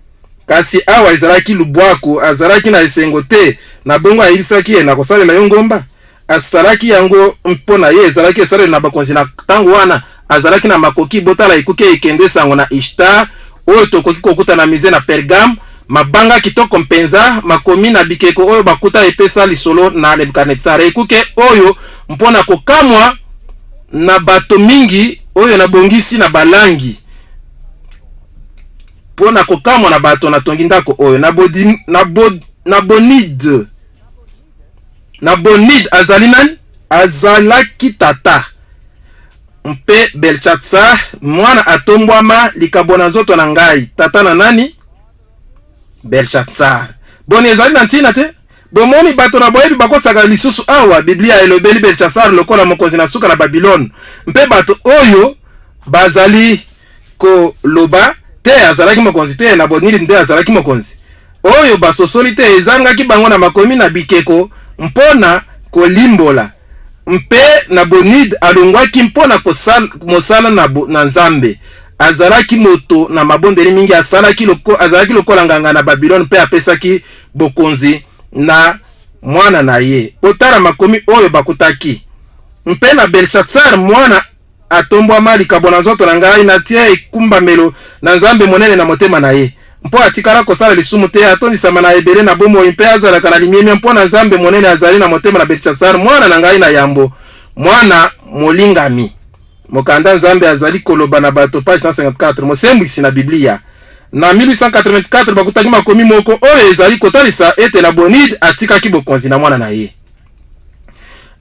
kasi awa ezalaki lubwaku, azalaki na esengo te, na bongo ayebisaki ye na kosalela yo ngomba. Asalaki yango mpona ye ezalaki esaleli na bakonzi na ntango wana azalaki na makoki botala ekuki ekende sango na Ishtar oyo tokoki kokuta na mize na Pergame, mabanga kitoko mpenza makomi na bikeko oyo bakuta epesa lisolo na Nebukadnezar, ekuke oyo mpona kokamwa na bato mingi oyo na bongisi na balangi, mpona kokamwa na bato na tongi ndako oyo na bonid azali nani? Azalaki tata mpe Belshazzar mwana atombwama likabo na nzoto na ngai, tata na nani? Belshazzar. Boni ezali na ntina te? Bomoni bato na boyebi bakosaka lisusu awa Biblia elobeli Belshazzar lokola mokonzi na suka na Babylone, mpe bato oyo bazali ko loba te azalaki mokonzi te, na bonili nde azalaki mokonzi oyo basosoli te, ezangaki bango na makomi na bikeko mpona kolimbola, mpe na bonid alongwaki mpona mosala na Nzambe. Azalaki moto na mabondeli mingi, azalaki lokola nganga na Babylone, mpe apesaki bokonzi na mwana na ye. Otala makomi oyo bakutaki. Mpe na Belshazzar mwana atombwama likabo na nzoto na ngai, natia ekumbamelo na Nzambe monene na motema na ye, mpo atikala kosala lisumu te, atondisama na ebele na bomoi, mpe azalaka na limiemia mpo na Nzambe monene azali na motema na Belshazzar mwana na ngai na yambo, mwana molingami. Mokanda Nzambe azali koloba na bato, page 154 mosembwisi na Biblia. Na 1884 bakutaki makomi moko oyo ezali kotalisa ete na bonid atikaki bokonzi na mwana na ye.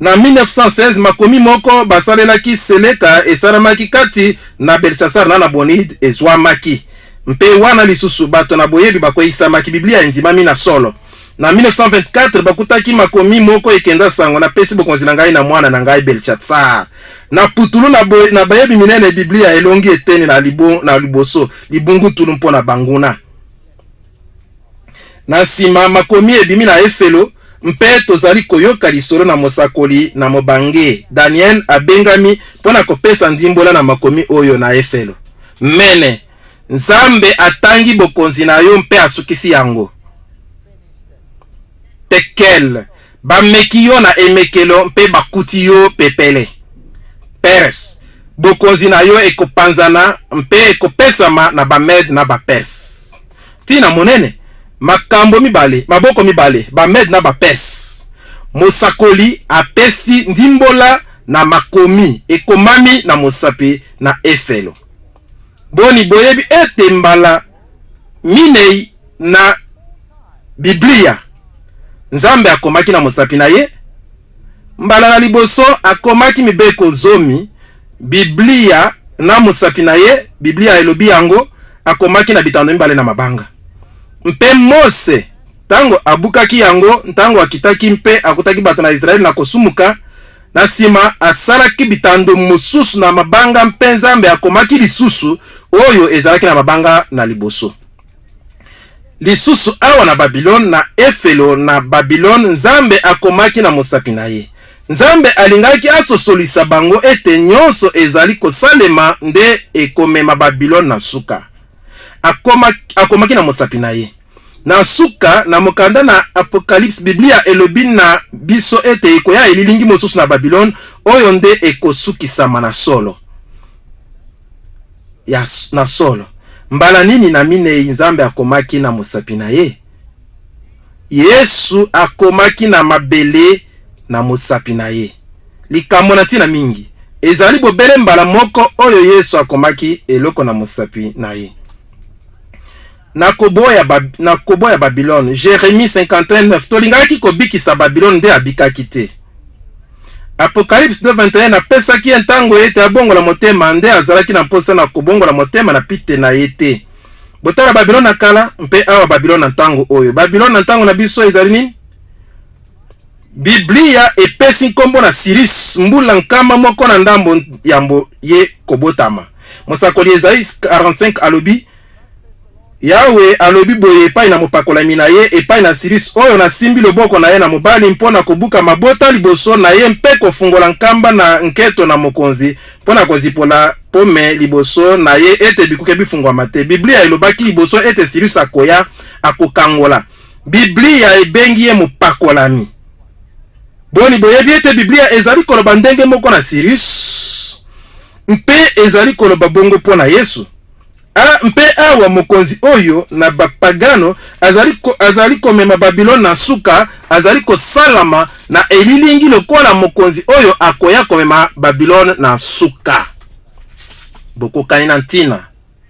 Na 1916 makomi moko basalelaki seleka esalamaki kati na Belshazzar na bonid ezwamaki, mpe wana lisusu bato na boyebi bakoyisamaki Biblia endimami na solo. Na 1924 bakutaki makomi moko ekenda sango na pesi bokonzi na ngai na mwana na ngai Belshazzar. Na putulu na bayebi minene Biblia elongi eteni na liboso libungu tulu mpona banguna. Na sima makomi ebimi na efelo, mpe tozali koyoka lisolo na mosakoli na mobange Daniel abengami mpona kopesa ndimbola na makomi oyo na efelo. Mene Nzambe atangi bokonzi na yo mpe asukisi yango. Tekel bameki yo na emekelo mpe bakuti yo pepele. Pers bokonzi na yo ekopanzana mpe ekopesama na Bamed na Bapers. Tina monene maboko mibale Bamed na Bapers. Mosakoli apesi ndimbola na makomi ekomami na mosapi na efelo. Boni boyebi ete mbala minei na Biblia Nzambe akomaki na mosapi na ye, mbala na liboso akomaki mibeko zomi, Biblia na mosapi na ye, Biblia elobi yango akomaki na bitando mibale na mabanga. Mpe Mose tango abukaki yango, ntango akitaki mpe akutaki bato na Israeli na kosumuka, na sima asalaki bitando mosusu na mabanga, mpe Nzambe akomaki lisusu oyo ezalaki na mabanga na liboso. Lisusu awa na Babylone na efelo na Babylone Nzambe akomaki na mosapi na ye. Nzambe alingaki asosolisa bango ete nyonso ezali kosalema nde ekomema Babylone na suka. Akomaki na mosapi na ye. Na suka na mokanda na Apocalypse Biblia elobi na biso ete ekoya elilingi mosusu na Babylone oyo nde ekosukisama na solo. Na solo. Mbala nini na minei Nzambe akomaki na mosapi na ye? Yesu akomaki na mabele na mosapi na ye. Likambo na ntina mingi ezali bobele mbala moko oyo Yesu akomaki eloko na mosapi na ye. Na koboya Babylone, Jérémie 51:9 tolingaki kobikisa Babylone nde abikaki te. Apocalypse 2:21 apesaki ntango ete abongola motema nde azalaki na mposa na kobongola motema na pite na ye te. Botala Babylone na kala mpe awa Babylone na ntango oyo. Babylone na ntango na biso ezali nini? Biblia epesi nkombo na Cyrus, mbula nkama moko na ndambo yambo ye kobotama. Mosakoli Esaïe 45 alobi Yawe alobi boye epai na mopakolami na ye epai na Cyrus oyo nasimbi loboko na ye na mobali mpona kobuka mabota liboso na ye mpe kofungola nkamba na nketo na mokonzi mpona kozipola pome liboso na ye ete bikuke bifungwama te. Biblia elobaki liboso ete Cyrus akoya akokangola. Biblia ebengi ye mopakolami. Boni boyebi ete Biblia ezali koloba ndenge moko na Cyrus mpe ezali koloba bongo mpona Yesu. Mpe awa mokonzi oyo na bapagano azali komema Babylone na suka, azali kosalama na elilingi lokola mokonzi oyo akoya komema Babylone na suka. Bokokani na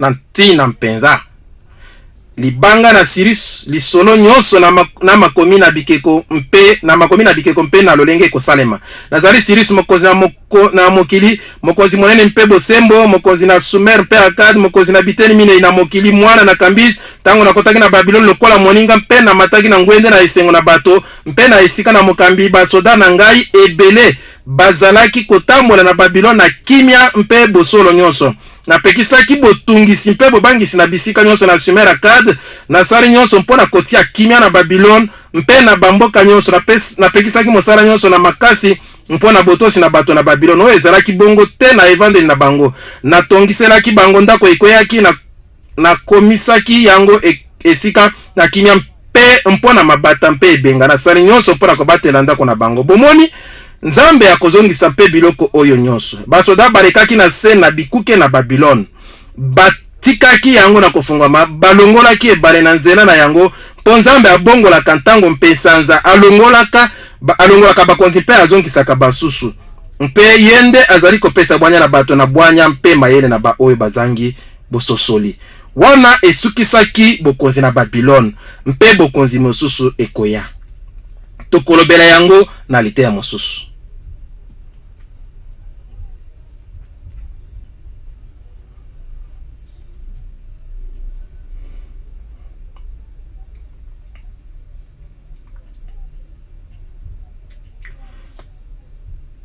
ntina mpenza. Libanga na Cyrus lisolo nyonso na makomi na bikeko mpe na lolenge kosalema. Nazali Cyrus mokonzi na mokili, mokonzi monene mpe bosembo, mokonzi na Sumer mpe Akkad, mokonzi na biteni minei na mokili mwana na Kambiz, tango na kotaki na Babylone lokola moninga mpe na mataki na ngwende na esengo na bato mpe na esika na mokambi basoda na ngai ebele bazalaki kotambola na Babylone na kimia mpe bosolo nyonso. Napekisaki botungisi mpe bobangisi na bisika nyonso na Sumer Akkad na sari nyonso mpona kotia kimia na Babylone mpe na bamboka nyonso. Napekisaki mosala nyonso na makasi mpona botosi na bato na Babylone oyo ezalaki bongo te na evandeli na bango. Natongiselaki bango ndako ekoyaki na komisaki yango esika na kimia mpe mpona mabata mpe ebenga na sari nyonso mpona kobatela ndako na bango. Bomoni Nzambe akozongisa mpe biloko oyo nyonso. Basoda balekaki na se na bikuke na Babylone. Batikaki yango na kofungwama, balongolaki ebale na nzela na yango, mpo Nzambe abongolaka ntango mpe sanza alongolaka bakonzi mpe azongisaka basusu. Mpe yende azali kopesa bwanya na bato na bwanya mpe mayele na ba oyo bazangi bososoli. Wana esukisaki bokonzi na Babylone, mpe bokonzi mosusu ekoya. Tokolobela yango na lite ya mosusu.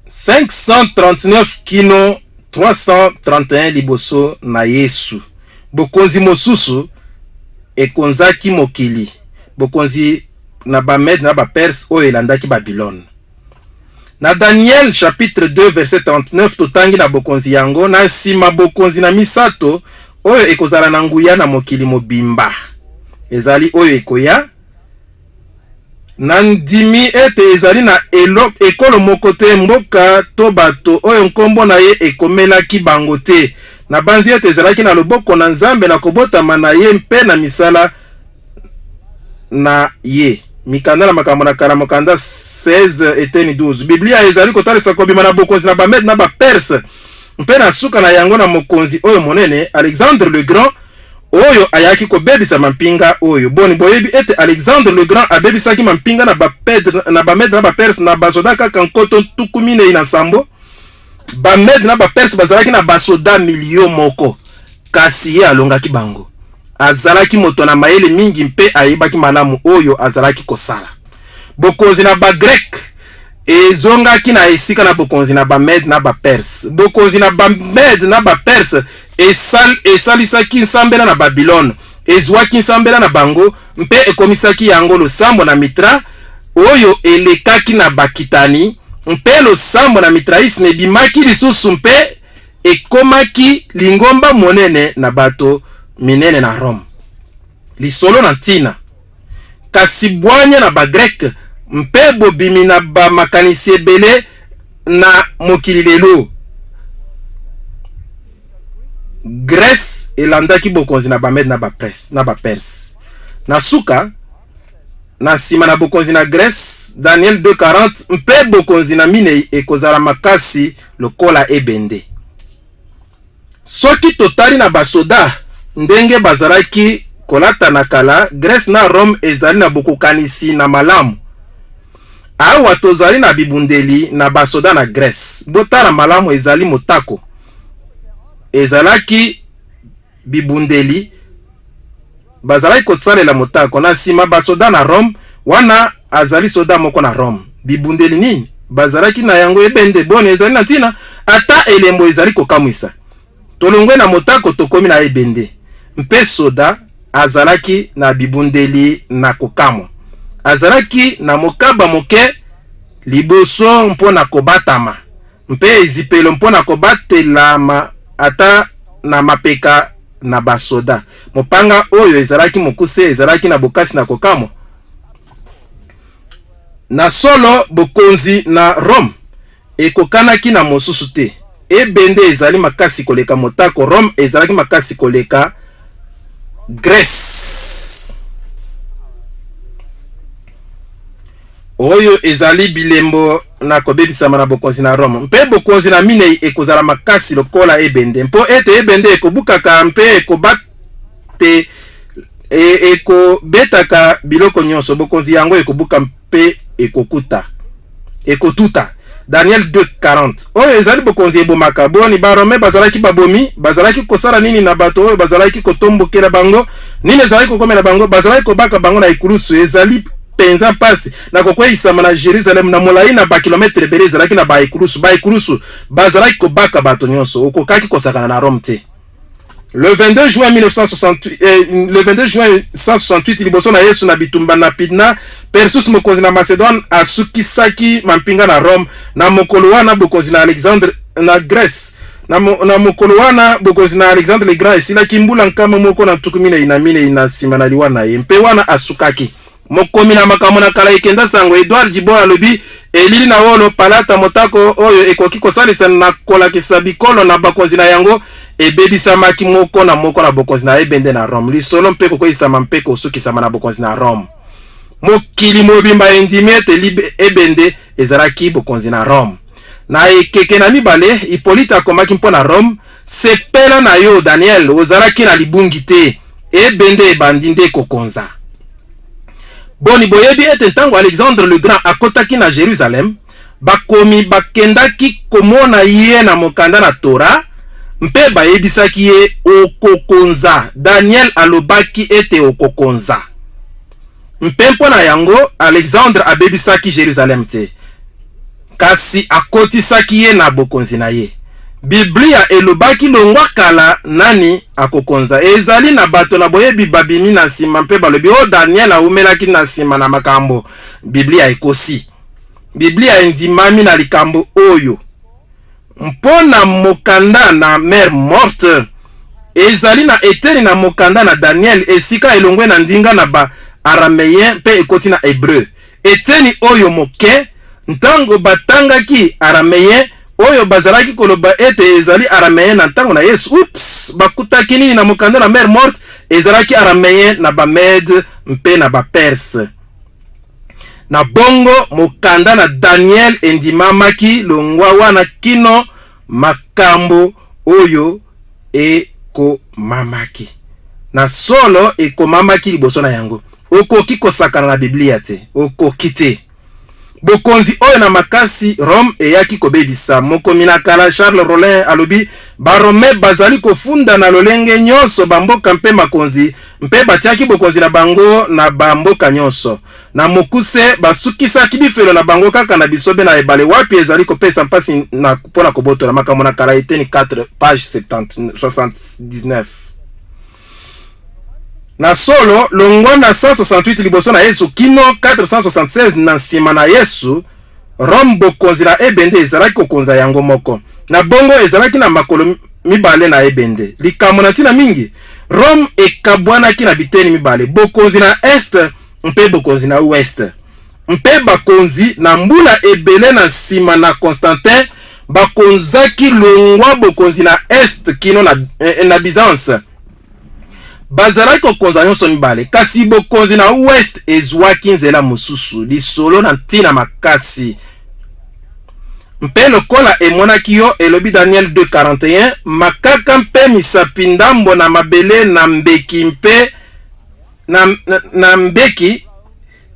$539 kino 331 liboso na Yesu. Bokonzi mosusu ekonzaki mokili. Bokonzi na Bamed na Bapers oyo elandaki Babylone. Na Daniel chapitre 2 verset 39 totangi na bokonzi yango na sima bokonzi na misato oyo ekozala na nguya na mokili mobimba. Ezali oyo ekoya na ndimi ete ezali na ekolo moko te mboka to bato oyo nkombo na ye ekomelaki bango te. Na banzi ete ezalaki na loboko na Nzambe na kobotama na ye mpe na misala na ye. Mikanda na makambo na kala mokanda 16 eteni 12. Biblia ezali kotalisa kobima na bokonzi na Bamed na Baperse mpe na suka na yango na mokonzi oyo monene Alexandre le Grand oyo ayaki kobebisa mampinga oyo. Boni boyebi ete Alexandre le Grand abebisaki mampinga na Bamed na Baperse na basoda kaka nkoto tukumine na sambo. Bamed na Baperse bazalaki na basoda milio moko, kasi ye alongaki bango. Azalaki moto na mayele mingi mpe ayebaki malamu oyo azalaki kosala. Bokonzi na Bagrek ezongaki na esika na bokonzi na Bamed na Baperse. Bokonzi na Bamed na Baperse esalisaki nsambela na Babylone, ezwaki nsambela na bango mpe ekomisaki yango losambo na mitra oyo elekaki na bakitani mpe losambo na mitraisme ebimaki lisusu mpe ekomaki lingomba monene na bato minene na Rome. Lisolo na ntina kasi bwanya na Bagrek mpe bobimi na bamakanisi ebele na mokili lelo. Grèce elandaki bokonzi na Bamed na Baperse. Na suka na sima na bokonzi na Grèce Daniel 2:40 mpe bokonzi na Minei ekozala makasi lokola ebende. Soki totali na basoda ndenge bazalaki kolata na kala, Grèce na Rome ezali na bokokanisi na malamu. Awa tozali na bibundeli na basoda na Grèce. Botala malamu ezali motako. Ezalaki bibundeli bazalaki kosalela motako na sima basoda na Rome wana azali soda moko na Rome. Bibundeli nini? Bazalaki na yango ebende. Boni ezali na tina ata elembo ezali kokamwisa. Tolongwe na motako tokomi na ebende. Mpe soda azalaki na bibundeli na kokamo. Azalaki na mokaba moke liboso mpona kobatama. Mpe ezipelo mpona kobatelama ata na mapeka na basoda. Mopanga oyo ezalaki mokuse ezalaki na bokasi na kokamo. Na solo bokonzi na Rome ekokanaki na mosusu te. Ebende ezali makasi koleka motako. Rome ezalaki makasi koleka Grèce. Oyo ezali bilembo na kobebisama na bokonzi na Rome. Mpe bokonzi na Minei ekozala makasi lokola ebende. Mpo ete ebende ekobukaka mpe ekobate ekobetaka biloko nyonso. Bokonzi yango ekobuka mpe ekotuta. Daniel 2:40. Oyo ezali bokonzi ebomaka. Boni barome bazalaki babomi, bazalaki kosala nini na bato oyo bazalaki kotombokela bango, nini ezalaki kokomela bango, bazalaki kobaka bango na ekulusu. Ezali penza pasi na kokweyisama na Jerusalem na molai na bakilometre ebele ezalaki na baekulusu bazalaki kobaka bato nyonso. Okokaki kosakana na Rome te. Le 22 juin 168 liboso na Yesu na bitumba na Pidna, Persus mokonzi na Macedone asukisaki mampinga na Rome. Na mokolo wana bokonzi na Alexandre na Grèce. Na mokolo wana bokonzi na Alexandre le Grand esilaki mbula nkama moko na tuku minei na nsima na liwa na ye. Mpe wana asukaki. Mokomi na makambo na kala ekenda sango Edouard Djibo alobi elili na wolo palata motako oyo ekoki kosalisa na kolakisa bikolo na bakonzi na yango ebebisamaki moko na bokonzi na ebende na Rome. Lisolo mpe kokoyisama mpe kosukisama na bokonzi na Rome. Mokili mobimba endimi ete ebende ezalaki bokonzi na Rome. Na ekeke na mibale Hippolyte akomaki mpo na Rome. Sepela na yo Daniel ozalaki na libungi te. Ebende ebandi nde kokonza. Boni boyebi ete ntango Alexandre le Grand akotaki na Jerusalem, bakomi bakendaki komona ye na mokanda na Torah, mpe bayebisaki ye okokonza. Daniel alobaki ete okokonza. Mpe mpona yango Alexandre abebisaki Jerusalem te, kasi akotisaki ye na bokonzi na ye. Biblia elobaki longwa kala nani akokonza. Ezali na bato na boyebi babimi na nsima mpe balobi o Daniel aumelaki na nsima na makambo. Biblia ekosi. Biblia endimami na likambo oyo. Mpona mokanda na mer morte ezali na eteni na mokanda na Daniel esika elongwe na ndinga na ba arameyen mpe ekoti na hébreu. Eteni oyo moke ntango batangaki arameyen oyo bazalaki koloba ete ezali arameyen na ntango na Yesu. Ups, bakutaki nini na mokanda na mer morte ezalaki arameyen na Bamed mpe na Baperse. Na bongo mokanda na Daniel endimamaki longwa wana kino makambo oyo ekomamaki. Na solo ekomamaki liboso na yango. Okoki kosakana na Biblia te. Okoki te. Bokonzi oyo na makasi Rome eyaki kobebisa. Mokomi na kala Charles Rollin alobi barome bazali kofunda na lolenge nyonso bamboka mpe makonzi mpe batiaki bokonzi na bango na bamboka nyonso. Na mokuse basukisaki bifelo na bango kaka na bisobe na ebale wapi ezali kopesa mpasi na pona kobotola makambo na kala eteni 4 page 79. Na solo longwa na 168 liboso na Yesu kino 476 na nsima na Yesu, Rome bokonzi na ebende ezalaki kokonza yango moko. Na bongo ezalaki na makolo mibale na ebende. Likambo na tina mingi Rome ekabwanaki na biteni mibale, bokonzi na este mpe bokonzi na ouest. Mpe bakonzi na mbula ebele na nsima na Constantin bakonzaki longwa bokonzi na est kino na Byzance. Bazalaki kokonza nyonso mibale, kasi bokonzi na ouest ezwaki nzela mosusu lisolo na ntina makasi. Mpe lokola emonaki yo elobi Daniel 2:41 makaka mpe misapi ndambo na mabele na mbeki mpe na mbeki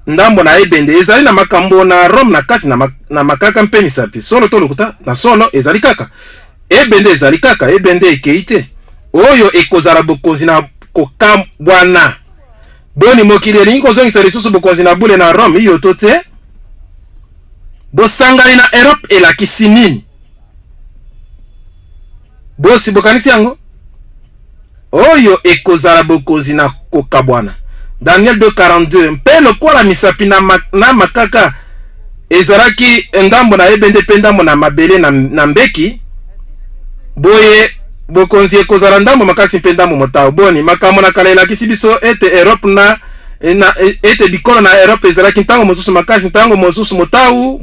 ndambo na ebende ezali na makambo na Rome na kati na makaka mpe misapi. Solo to lokuta na solo ezali kaka. Ebende ezali kaka, ebende ekeite. Oyo ekozala bokonzi na kokambwana. Boni mokili elingi kozongisa lisusu bokonzi na bule na Rome iyo to te. Bosangani na Europe elakisi nini? Bosi bokanisi yango? oyo ekozala bokonzi na kokabwana. Daniel 2:42 mpe lokola misapi na makaka ezalaki ndambo na ebende pe ndambo na mabele na mbeki, boye bokonzi ekozala ndambo makasi mpe ndambo motao. Boni makambo na kala elakisi biso ete Europe ete bikolo na Europe ezalaki ntango mosusu makasi, ntango mosusu motao,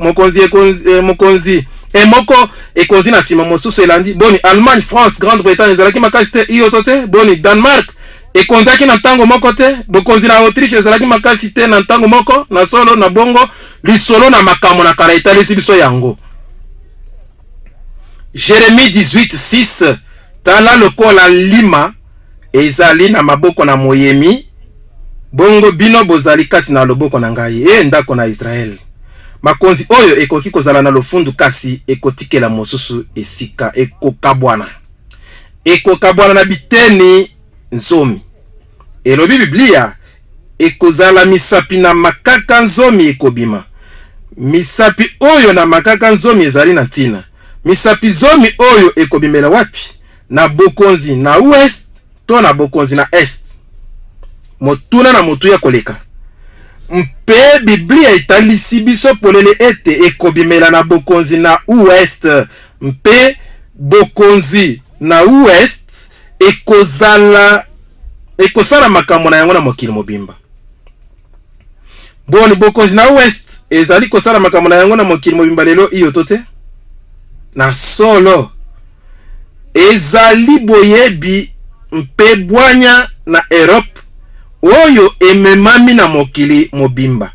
mokonzi emoko ekonzi na sima mosusu elandi. Boni Allemagne, France, Grande-Bretagne ezalaki makasi te iyo to te. Boni Danemark ekonzaki na ntango moko te. Bokonzi na Autriche ezalaki makasi te na ntango moko. Na solo na bongo lisolo na makambo na kala etalisi biso yango. Jérémie 18:6 tala lokola lima ezali na maboko na moyemi, bongo bino bozali kati na loboko na ngai, ndako na Israel. Makonzi oyo ekoki kozala na lofundu kasi ekotikela mosusu esika ekokabwana. Ekokabwana na biteni nzomi. Elobi Biblia ekozala misapi na makaka nzomi ekobima. Misapi oyo na makaka nzomi ezali na ntina. Misapi zomi oyo ekobimela wapi? Na bokonzi na ouest to na bokonzi na est. Motuna na motu ya koleka. Mpe Biblia italisi biso polele ete ekobimela na bokonzi na ouest. Mpe bokonzi na ouest ekozala makambo na yango na mokili mobimba. Boni bokonzi na ouest ezali kosala makambo na yango na mokili mobimba lelo iyo tote? Na solo ezali boyebi mpe bwanya na Europe oyo ememami na mokili mobimba.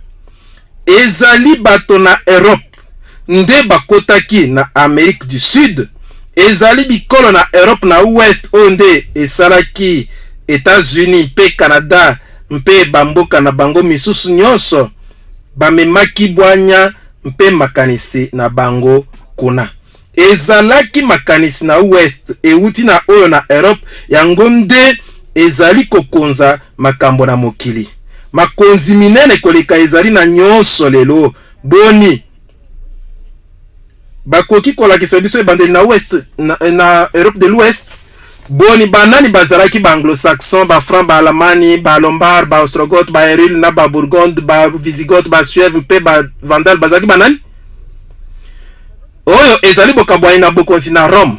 Ezali bato na Europe nde bakotaki na Amerique du Sud. Ezali bikolo na Europe na Ouest oyo nde esalaki États-Unis mpe Canada mpe bamboka na bango misusu nyonso bamemaki bwanya mpe makanisi na bango kuna. Ezalaki makanisi na Ouest euti na oyo na Europe, yango nde ezali kokonza makambo na mokili. Makonzi minene koleka ezali na nyonso lelo. Boni bakoki kolakisa biso ebandeli na Ouest na Europe de l'Ouest. Boni banani bazalaki ba anglo-saxon, ba franc, ba alamani, ba lombard, ba ostrogoth, ba eril na ba bourgogne, ba visigoth, ba suève mpe ba vandal bazalaki banani? Oyo ezali bokabwani na bokonzi na Rome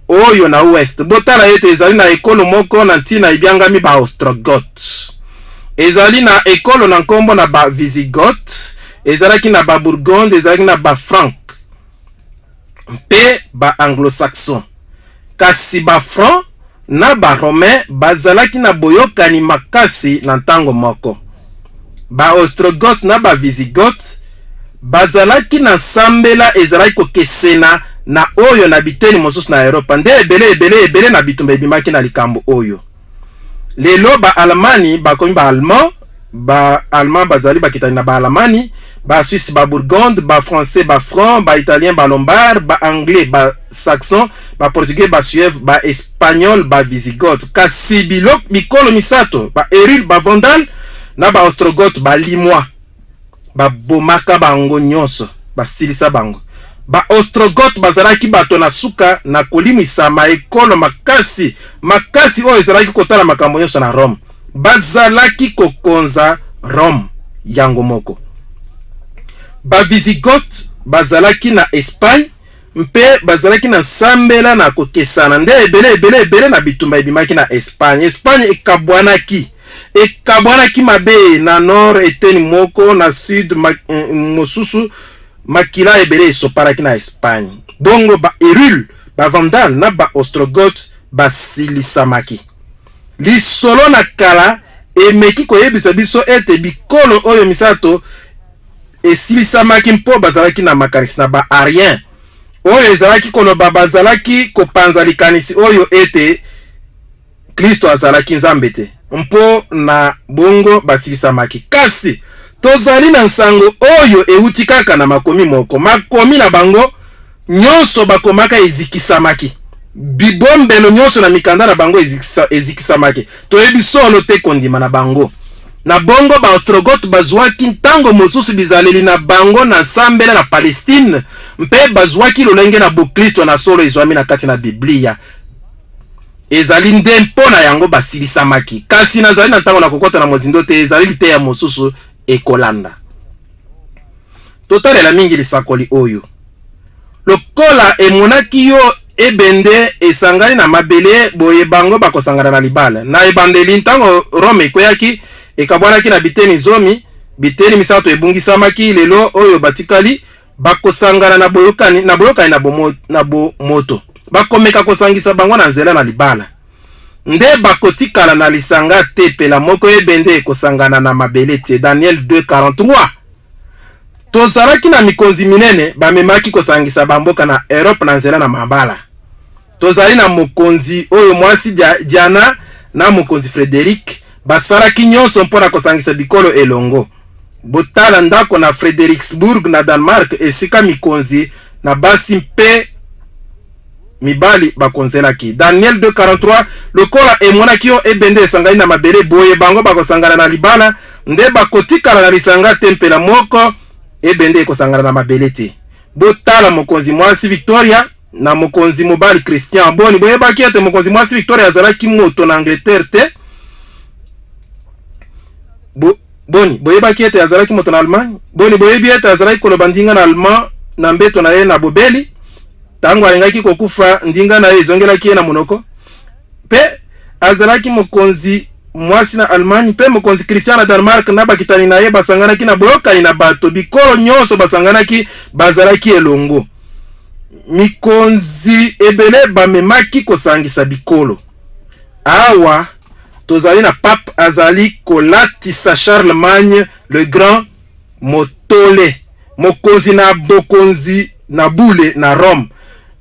oyo na Ouest. Botala ete ezali na ekolo moko na ntina ibiangami ba ostrogoth. Ezali na ekolo na nkombo na ba visigoth, ezalaki na ba bourgogne, ezalaki na ba franc mpe ba anglo-saxon. Kasi ba franc na ba romain bazalaki na boyokani makasi na ntango moko. Ba ostrogoth na ba visigoth bazalaki na sambela ezalaki kokesena na oyo na biteni mosusu na Europa. Nde ebele na bitumba ebimaki na likambo oyo. Lelo ba Alemani bakomi ba Allemand, ba Allemand bazali bakitani na ba Alemani, ba Suisse ba Bourgogne, ba Français ba Franc, ba Italien ba Lombard, ba Anglais ba Saxon, ba Portugais ba Suève, ba Espagnol ba Visigoth. Kasi bikolo misato ba Eril ba Vandal na ba Ostrogoth ba Limois ba bomaka bango nyonso ba silisa bango. Ba Ostrogoth bazalaki bato na suka na kolimisa ekolo makasi oyo ezalaki kotala makambo nyonso na Rome. Bazalaki kokonza Rome yango moko. Ba Visigoth bazalaki na Espagne mpe bazalaki na sambela na kokesana. Nde ebele na bitumba ebimaki na Espagne. Espagne ekabwanaki mabe na nord eteni moko, na sud mosusu makila ebele esoparaki na Espagne. Bongo ba Erul, ba Vandal na ba Ostrogoth basilisamaki. Lisolo na kala emeki koyebisa biso ete bikolo oyo misato esilisamaki mpo bazalaki na makanisi na ba Arien oyo ezalaki koloba bazalaki kopanza likanisi oyo ete Kristo azalaki nzambe te, mpo na bongo basilisamaki. Kasi tozali na nsango oyo euti kaka na makomi moko. Makomi na bango nyonso bakomaka ezikisamaki. Bibombelo nyonso na mikanda na bango ezikisamaki. Toyebi solo te kondima na bango. Na bongo ba Ostrogoth bazwaki ntango mosusu bizaleli na bango na sambela na Palestine, mpe bazwaki lolenge na Bokristo na solo ezwami na kati na Biblia. ezali nde mpona yango basilisamaki. Kasi nazali na ntango na kokota na mozindo te, ezali lite ya mosusu ekolanda. Totalela mingi lisakoli oyo. Lokola emonaki yo ebende esangani na mabele boye bango bakosangana na libala. Na ebandeli ntango Rome ekweyaki ekabwanaki na biteni zomi, biteni misato ebungisamaki lelo oyo batikali bakosangana na boyokani na bomoto. Bakomeka kosangisa bango na nzela na libala. Nde bakotikala na lisanga te pela moko ebende ekosangana na mabele te. Daniel 2:43. Tozalaki na mikonzi minene bamemaki kosangisa bamboka na Europe na nzela na mabala. Tozali na mokonzi oyo mwasi Diana na mokonzi Frederic basalaki nyonso mpona kosangisa bikolo elongo. Botala ndako na Frederiksburg na Denmark esika mikonzi na basi mpe mibali bakonzelaki. Daniel 2:43. Lokola emonaki yo ebende esangani na mabele boye bango bakosangana na libala, nde bakotikala na lisanga tempela moko ebende ekosangana na mabele te. Botala mokonzi mwasi Victoria na mokonzi mobali Christian. Boni boyebaki ete mokonzi mwasi Victoria azalaki moto na Angleterre te. Boni boyebaki ete azalaki moto na Allemagne. Boni boyebi ete azalaki koloba ndinga na Allemand na mbeto na ye na bobeli. Tango alingaki kokufa ndinga na ye ezongelaki ye na monoko. Pe azalaki mokonzi mwasi na Allemagne, pe mokonzi Christian na Denmark na bakitani na ye basanganaki na boyokani na bato. Bikolo nyonso basanganaki bazalaki elongo. Mikonzi ebele bamemaki kosangisa bikolo. Awa tozali na pape azali kolatisa Charlemagne le Grand motole. Mokonzi na bokonzi na bule na Rome.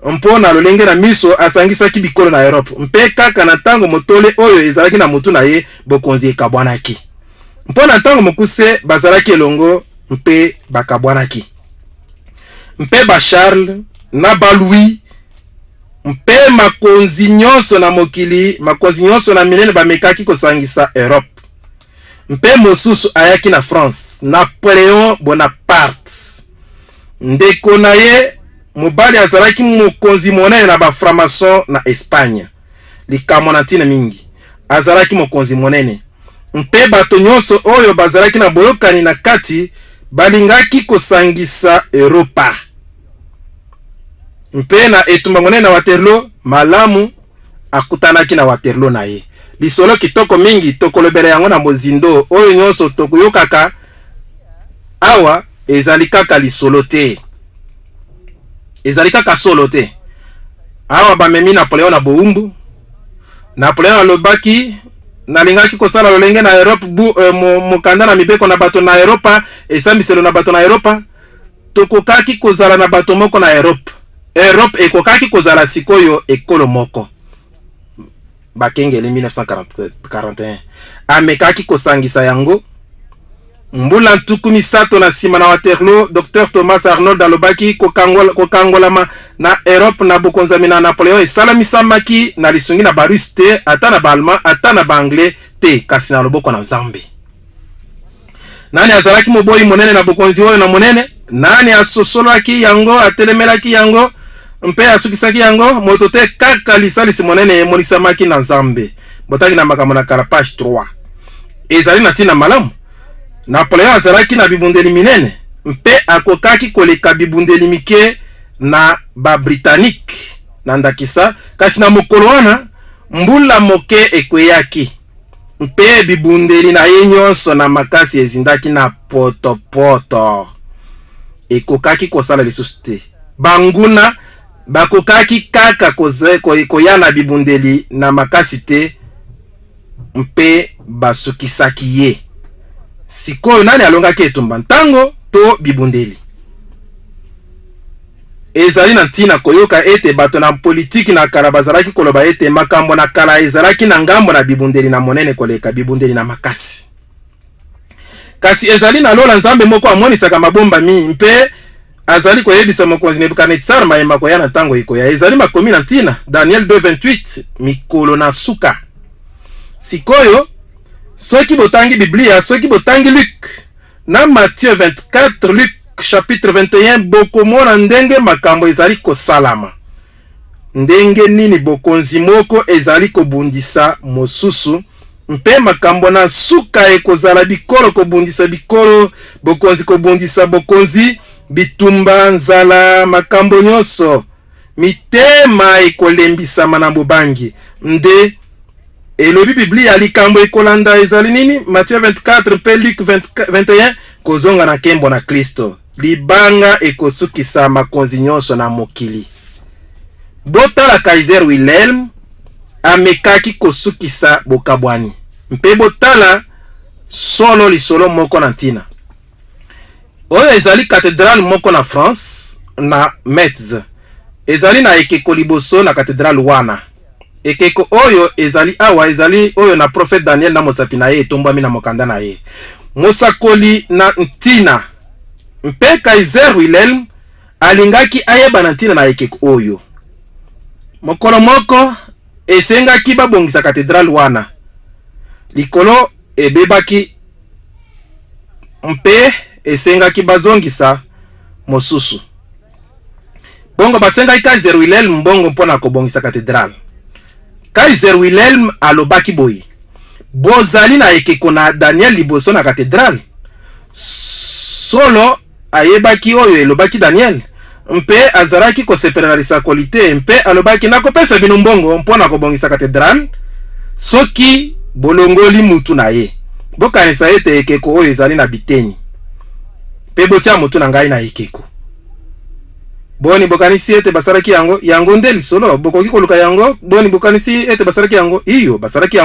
Mpona lolenge na miso asangisaki bikolo na Europe. Mpe kaka na tango motole oyo ezalaki na mutu na ye bokonzi ekabwanaki. Mpona tango mokuse bazalaki elongo mpe bakabwanaki. Mpe ba Charles na ba Louis mpe makonzi nyonso na mokili, makonzi nyonso na minene bamekaki kosangisa Europe. Mpe mosusu ayaki na France, Napoleon Bonaparte. Ndeko na ye mobali azalaki mokonzi monene na ba franc-maçon na Espagne. Likamo na ntina mingi azalaki mokonzi monene. Mpe bato nyonso oyo bazalaki na boyokani na kati balingaki kosangisa Europa. Mpe na etumba monene na Waterloo malamu akutanaki na Waterloo na ye. Lisolo kitoko mingi tokolobela yango na mozindo oyo nyonso tokoyokaka awa ezali kaka lisolo te. Ezali kaka solo te. Awa bamemi Napoleon na boumbu. Napoleon alobaki nalingaki kosala lolenge na Europe mokanda na mibeko na bato na Europa esambiselo na bato na Europa. Tokokaki kozala na bato moko na Europe. Europe ekokaki kozala sikoyo ekolo moko. Bakengele 1941. Amekaki kosangisa yango. Mbula ntuku misato na sima na Waterloo, Dr. Thomas Arnold alobaki kokangolama na Europe na bokonzami na Napoleon esalamisamaki na lisungi na Barus te, ata na Balma, ata na Banglais te, kasi na loboko na Nzambe. Nani azalaki moboyi monene na bokonzi oyo na monene? Nani asosolaki yango, atelemelaki yango, mpe asukisaki yango? Moto te kaka lisalisi monene emonisamaki na Nzambe. Botaki na makambo na kala page 3. Ezali na tina malamu. Napoleon azalaki na bibundeli minene, mpe akokaki koleka bibundeli mike na ba Britannique na ndakisa, kasi na mokolo wana mbula moke ekweyaki. Mpe bibundeli na ye nyonso na makasi ezindaki na poto. Ekokaki kosala lisusu te. Banguna bakokaki kaka koya na bibundeli na makasi te, mpe basukisaki ye. Sikoyo nani alongaki etumba ntango to bibundeli. Ezali na ntina koyoka ete bato na politiki na kala bazalaki koloba ete makambo na kala ezalaki na ngambo na bibundeli na monene koleka bibundeli na makasi. Kasi ezali na lola Nzambe moko amonisaka mabomba mpe azali koyebisa mokonzi Nebukadnezar mayema koya na ntango ikoya. Ezali makomi na ntina Daniel 2:28 mikolo na suka. Sikoyo soki botangi Biblia, soki botangi Luc na Matthieu 24, Luc chapitre 21 bokomona ndenge makambo ezali kosalama. ndenge nini bokonzi moko ezali kobundisa mosusu mpe makambo na suka ekozala bikolo kobundisa bikolo, bokonzi kobundisa bokonzi, bitumba, nzala, makambo nyonso, mitema ekolembisama na bobangi. Nde elobi Biblia likambo ekolanda ezali nini? Matthieu 24 mpe Luc 21, kozonga na kembo na Kristo. Libanga ekosukisa makonzi nyonso na mokili. Botala Kaiser Wilhelm amekaki kosukisa bokabwani. Mpe botala solo lisolo moko na ntina. Oyo ezali cathédrale moko na France na Metz. Ezali na ekeko liboso na cathédrale wana. Ekeko oyo ezali awa ezali oyo na prophète Daniel na mosapi na ye etombwami na mokanda na ye. Mosakoli na ntina. Mpe Kaiser Wilhelm alingaki ayeba na ntina na ekeko oyo. Mokolo moko esengaki babongisa cathédrale wana. Likolo ebebaki mpe esengaki bazongisa mosusu. Bongo basengaki Kaiser Wilhelm mbongo mpona kobongisa cathédrale. Kaiser Wilhelm alobaki boyi. Bozali na ekeko na Daniel liboso na cathédrale. Solo ayebaki oyo elobaki Daniel. Mpe azaraki kosepela na lisakoli te, mpe alobaki nakopesa bino mbongo mpona kobongisa cathédrale soki bolongoli mutu na ye. Bokanisa ete ekeko oyo ezali na biteni. Mpe botia mutu na ngai na ekeko. Boni bokanisi ete basaraki yango nde lisolo, bokoki koluka yango, boni bokanisi ete basaraki yango, iyo basaraki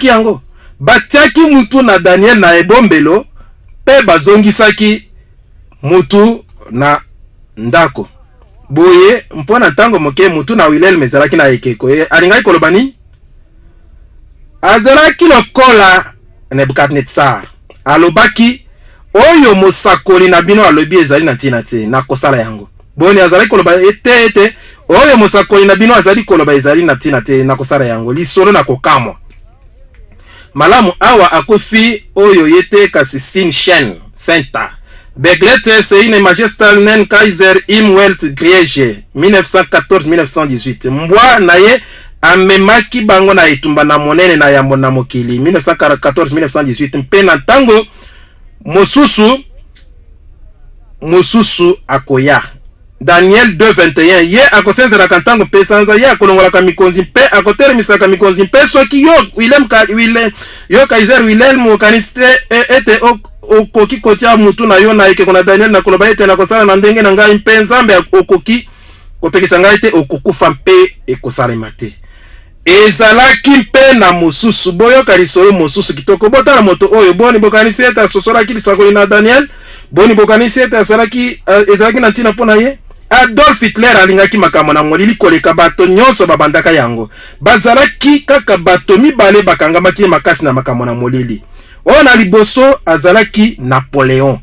yango. Batiaki mutu na Daniel na ebombelo, pe bazongisaki mutu na ndako. Boye mpona ntango moke mutu na Wilhelm ezalaki na ekeko. Alingai koloba nini? Azalaki lokola Nebukadnezar. Alobaki oyo mosakoli na bino alobi ezali na ntina te na kosala yango. Boni azalaki koloba ete oyo mosakoli na bino azali koloba ezali na ntina te na kosala yango. Lisolo na kokamwa. Malamu awa akofi oyo yete kasi Sin Shen Senta. Beglete Seine Majestalnen Kaiser im Welt Griege 1914-1918. Mbwa na ye amemaki bango na etumba na monene na yambo na mokili 1914-1918. Mpe na ntango mosusu akoya. Daniel 2:21 ye akosenzela kantango pe sanza ye akolongola ka mikonzi mpe akotelemisa ka mikonzi mpe soki yo Kaiser Wilhelm okaniste ete okoki kotia mutu na yo na ekeko na Daniel na koloba ete na kosala na ndenge na ngai mpe nzambe okoki kopekisa ngai te okokufa mpe ekosalema te. Ezalaki mpe na mosusu boyoka lisolo mosusu kitoko. Botala moto oyo boni bokanisi ete asosolaki lisakoli na Daniel, boni bokanisi ete ezalaki na ntina mpona ye. Adolf Hitler alingaki makambo na molili koleka bato nyonso babandaka yango. Bazalaki kaka bato mibale bakangamaki makasi na makambo na molili. Oyo na liboso azalaki Napoleon.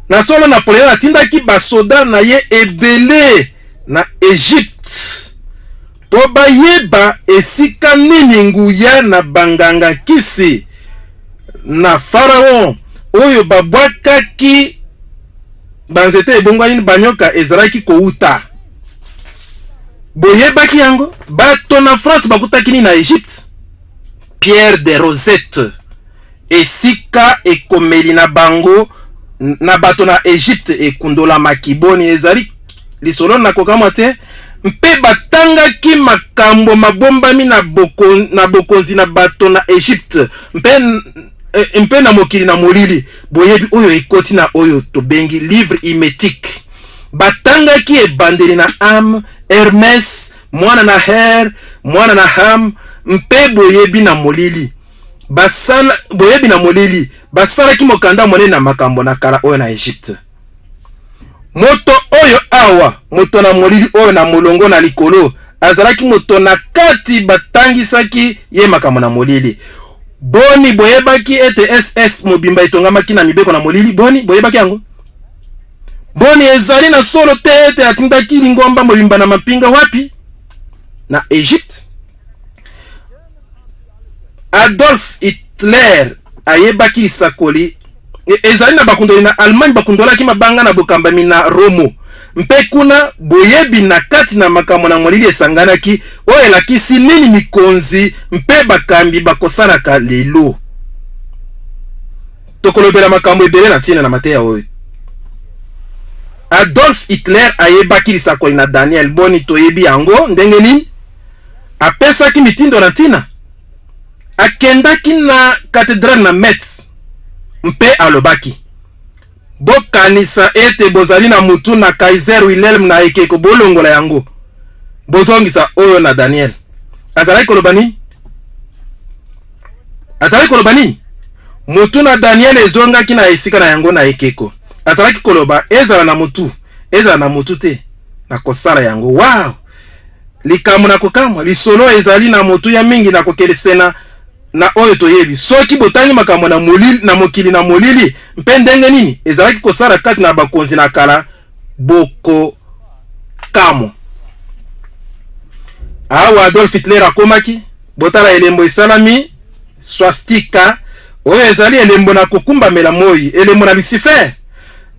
Na solo Napoleon atindaki basoda na ye ebele na Egypte. Po bayeba esika nini nguya na banganga kisi na Pharaon oyo babwakaki banzete ebongwani banyoka ezalaki kouta. Boyebaki yango bato na France bakutaki ni na Egypte. Pierre de Rosette esika ekomeli na bango na bato na Egypte ekundola makiboni ezali lisolo na kokama te. Mpe batangaki makambo mabombami na bokonzi na bato na Egypte mpe na mokili na molili. Boyebi oyo ekoti na oyo tobengi livre imetique. Batangaki ebandeli na Am, Hermes, mwana na Her, mwana na Ham, mpe boyebi na molili. Boyebi na molili basalaki mokanda monene na makambo na kala oyo na Egypte. Moto oyo awa, moto na molili oyo na molongo na likolo, azalaki moto na kati batangisaki ye makambo na molili. Boni boyebaki ete SS mobimba etongamaki na mibeko na molili, boni boyebaki yango. Boni ezali na solo te ete atindaki lingomba mobimba na mapinga wapi? Na Egypte. Adolf Hitler ayebaki lisakoli ezali na bakundoli na Allemagne bakundolaki mabanga na bokambami na Romo. mpe kuna boyebi na kati na makambo na molili esanganaki oyo elakisi nini mikonzi mpe bakambi bakosalaka lelo. Tokolobela makambo ebele na ntina na mateya oyo. Adolf Hitler ayebaki lisakoli na Daniel, boni toyebi yango ndenge nini apesaki mitindo na ntina. Akendaki na katedrale na Metz mpe alobaki bokanisa ete bozali na mutu na Kaiser Wilhelm na ekeko bolongola yango bozongisa oyo na Daniel. Azalaki koloba nini? Azalaki koloba nini? Mutu na Daniel ezongaki na esika na yango na ekeko. Azalaki koloba ezala na mutu te na kosala yango. Wow! Likamu na kokamwa lisolo ezali na mutu ya mingi na kokelesena na oyo toyebi. Soki botangi makambo na molili na mokili na molili mpe ndenge nini ezalaki kosala kati na bakonzi na kala boko kamo. Awa Adolf Hitler akomaki botala elembo esalami swastika oyo ezali elembo na kokumba mela moi, elembo na Lucifer.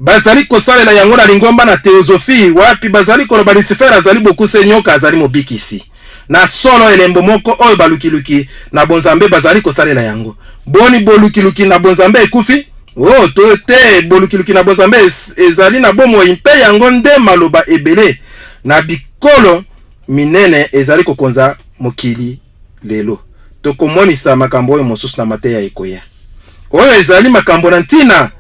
Bazali kosalela yango na lingomba na teosofie wapi bazali koloba Lucifer azali bokuse nyoka azali mobikisi. Na solo elembo moko oyo balukiluki na bonzambe bazali kosalela yango. Boni bolukiluki na bonzambe ekufi? Oh to te bolukiluki na bonzambe ezali na bomo impe yango nde maloba ebele na bikolo minene ezali kokonza mokili lelo. Tokomonisa makambo oyo mosusu na mateya ekoya. Oyo ezali makambo na ntina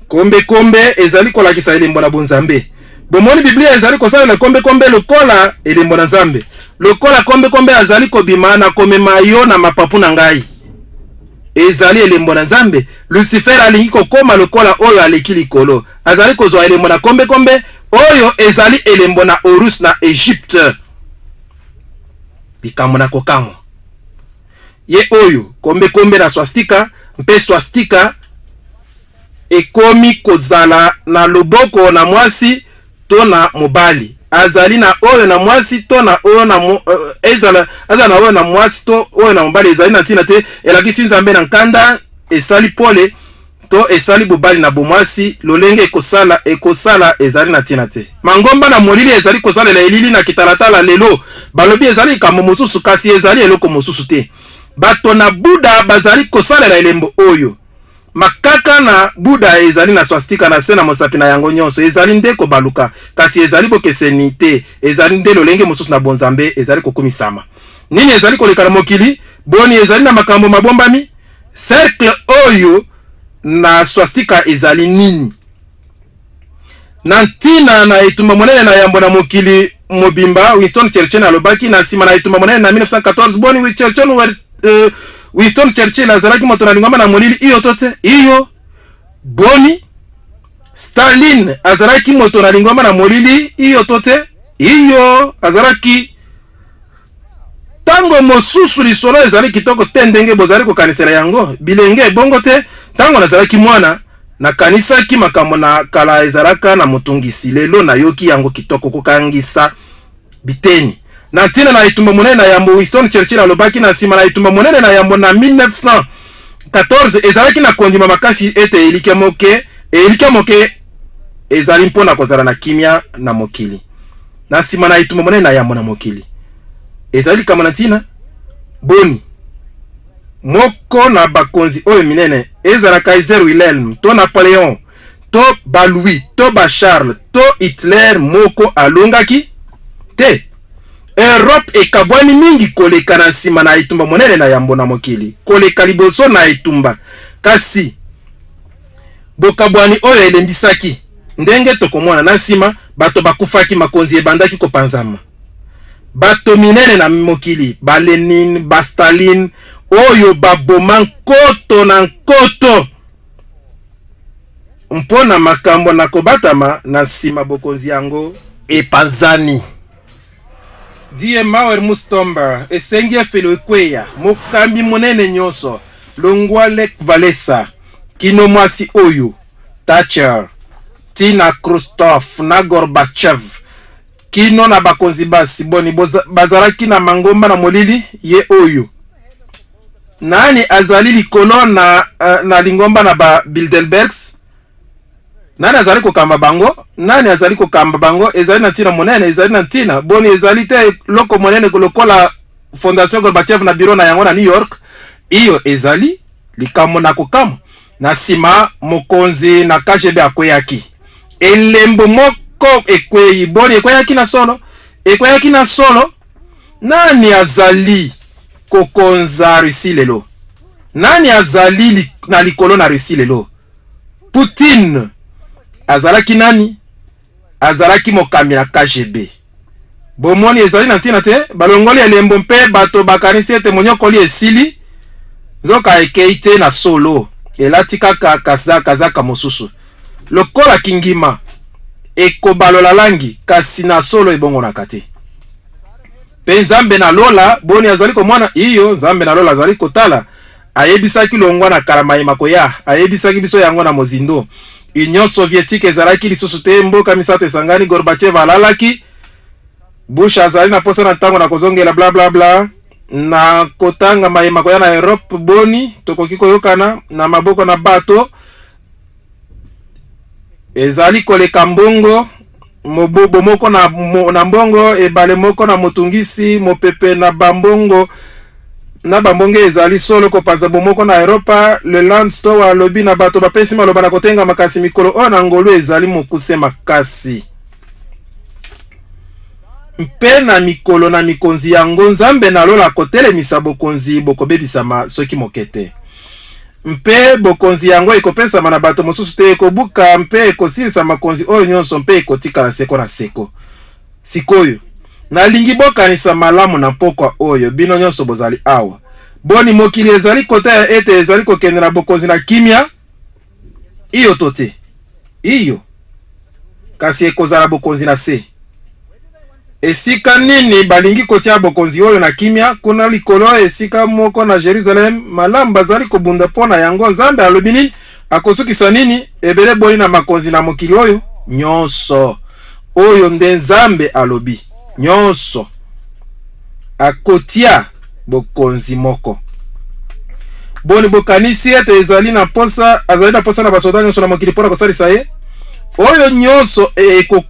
kombe ezali kolakisa elembo na bonzambe. Bomoni Biblia ezali kosalela kombe lokola elembo na Nzambe. Lokola kombe azali kobima na komema yo na mapapu na ngai. Ezali elembo na Nzambe. Lucifer alingi kokoma lokola oyo aleki likolo. Azali kozwa elembo na kombe oyo ezali elembo na Horus na Egypte. Bikambo na kokango. Ye oyo kombe na swastika mpe swastika ekomi kozala na loboko na mwasi to na mobali. Azali na oyo na mwasi to na oyo na azala na oyo na mwasi to oyo na mobali ezali na ntina te elakisi Nzambe na nkanda esali pole to esali bobali na bomwasi lolenge ekosala ezali na ntina te. Mangomba na molili ezali kosalela elili na kitalatala lelo balobi ezali kambo mosusu kasi ezali eloko mosusu te. Bato na Buddha bazali kosalela elembo oyo. Makaka na Buddha ezali na swastika na sena mosapi na yango nyonso ezali nde kobaluka kasi ezali bokeseni te ezali nde lolenge mosusu na bonzambe ezali kokumisama. Nini ezali koleka na mokili? Boni ezali na makambo mabombami? Cercle oyo na swastika ezali nini? Na ntina na etumba monene na yambo na mokili mobimba Winston Churchill alobaki na sima na etumba monene na 1914 boni Winston Churchill azalaki moto na lingomba na molili iyo tote iyo. Boni Stalin azalaki moto na lingomba na molili iyo tote iyo. Azalaki tango mosusu lisolo ezali kitoko te ndenge bozali kokanisela yango bilenge bongo te. Tango nazalaki mwana na kanisa ki makambo na kala ezalaka na motungisi lelo na yoki yango kitoko kokangisa biteni. Na ntina na etumba monene na yambo Winston Churchill alobaki na sima na etumba monene na yambo na 1914 ezalaki na kondima makasi ete elike moke ezali mpona kozala na kimia na mokili. Na sima na etumba monene na yambo na mokili ezali kama na ntina boni moko na bakonzi oyo minene ezala Kaiser Wilhelm to Napoleon to ba Louis to ba Charles to Hitler moko alongaki te. Europe ekabwani mingi koleka na nsima na etumba monene na yambo na mokili koleka liboso na etumba kasi bokabwani oyo elembisaki ndenge tokomona na nsima bato bakufaki makonzi ebandaki kopanzama. Bato minene na mokili ba Lenin ba Stalin oyo baboma nkoto na nkoto mpona makambo na kobatama na nsima bokonzi yango epanzani. Die Mauer Mustomber esengi efelo ekweya mokambi monene nyonso longwa Lech Walesa kino mwasi oyo Thatcher tina Khrushchev na Gorbachev kino na bakonzi basi boni bazalaki na mangomba na molili ye oyo. Nani azali likolo na lingomba na ba Bilderbergs? nani azali kokamba bango, nani azali kokamba bango, ezali na ntina monene, ezali na ntina boni, ezali te loko monene lokola Fondation Gorbachev na bureau na yango na New York. Iyo ezali likambo na kokamo. Na sima mokonzi na KGB akweyaki elembo moko ekweyi boni, ekweyaki na solo, ekweyaki na solo. Nani azali kokonza Russie lelo? Nani azali na likolo na Russie lelo? Poutine azalaki nani? Azalaki mokambi na KGB. Bomoni ezali na ntina te, balongoli elembo mpe bato bakanisi ete monyokoli esili, zoka ekei te na solo, elati kaka kazaka mosusu. Lokola kingima ekobalola langi, kasi na solo ebongonaka te. Pe Nzambe na lola boni azali komwana iyo, Nzambe na lola azali kotala, ayebisaki longwa na Karamayema koya, ayebisaki biso yango na mozindo. Union Soviétique ezalaki lisusu te, mboka misato esangani, Gorbachev alalaki, Bush azali na posa na tango na kozongela bla bla bla, na kotanga mayema koya na Europe boni, tokoki koyokana na maboko na bato, ezali koleka mbongo, mobobo moko na mbongo, ebale moko na motungisi, mopepe na bambongo, na bambonge ezali solo kopanza bomoko na Europa. Le Land Store wa lobi na bato bapesi maloba na kotenga makasi mikolo o na ngolu ezali mokuse makasi. Mpe na mikolo na mikonzi yango Nzambe na lola kotelemisa bokonzi bokobebisama soki mokete. Mpe bokonzi yango ekopesama na bato mosusu te, ekobuka mpe ekosilisa makonzi oyo nyonso mpe ekotikala seko na seko. Sikoyo nalingi bokanisa malamu na pokwa oyo bino nyonso bozali awa. Boni mokili ezali kota ya ete ezali kokende na bokonzi na kimia, iyo tote iyo kasi ekozala bokonzi na se. Esika nini balingi kotia bokonzi oyo na kimia? Kuna likolo esika moko na Jerusalem, malamu bazali kobunda pona yango. Nzambe alobi nini? Akosukisa nini? Ebele boni na makonzi na mokili oyo nyonso. Oyo nde Nzambe alobi nyonso akotia bokonzi moko. Boni bokanisi ete ezali na posa, azali na posa na basoda nyonso na mokili pona kosalisa ye. Oyo nyonso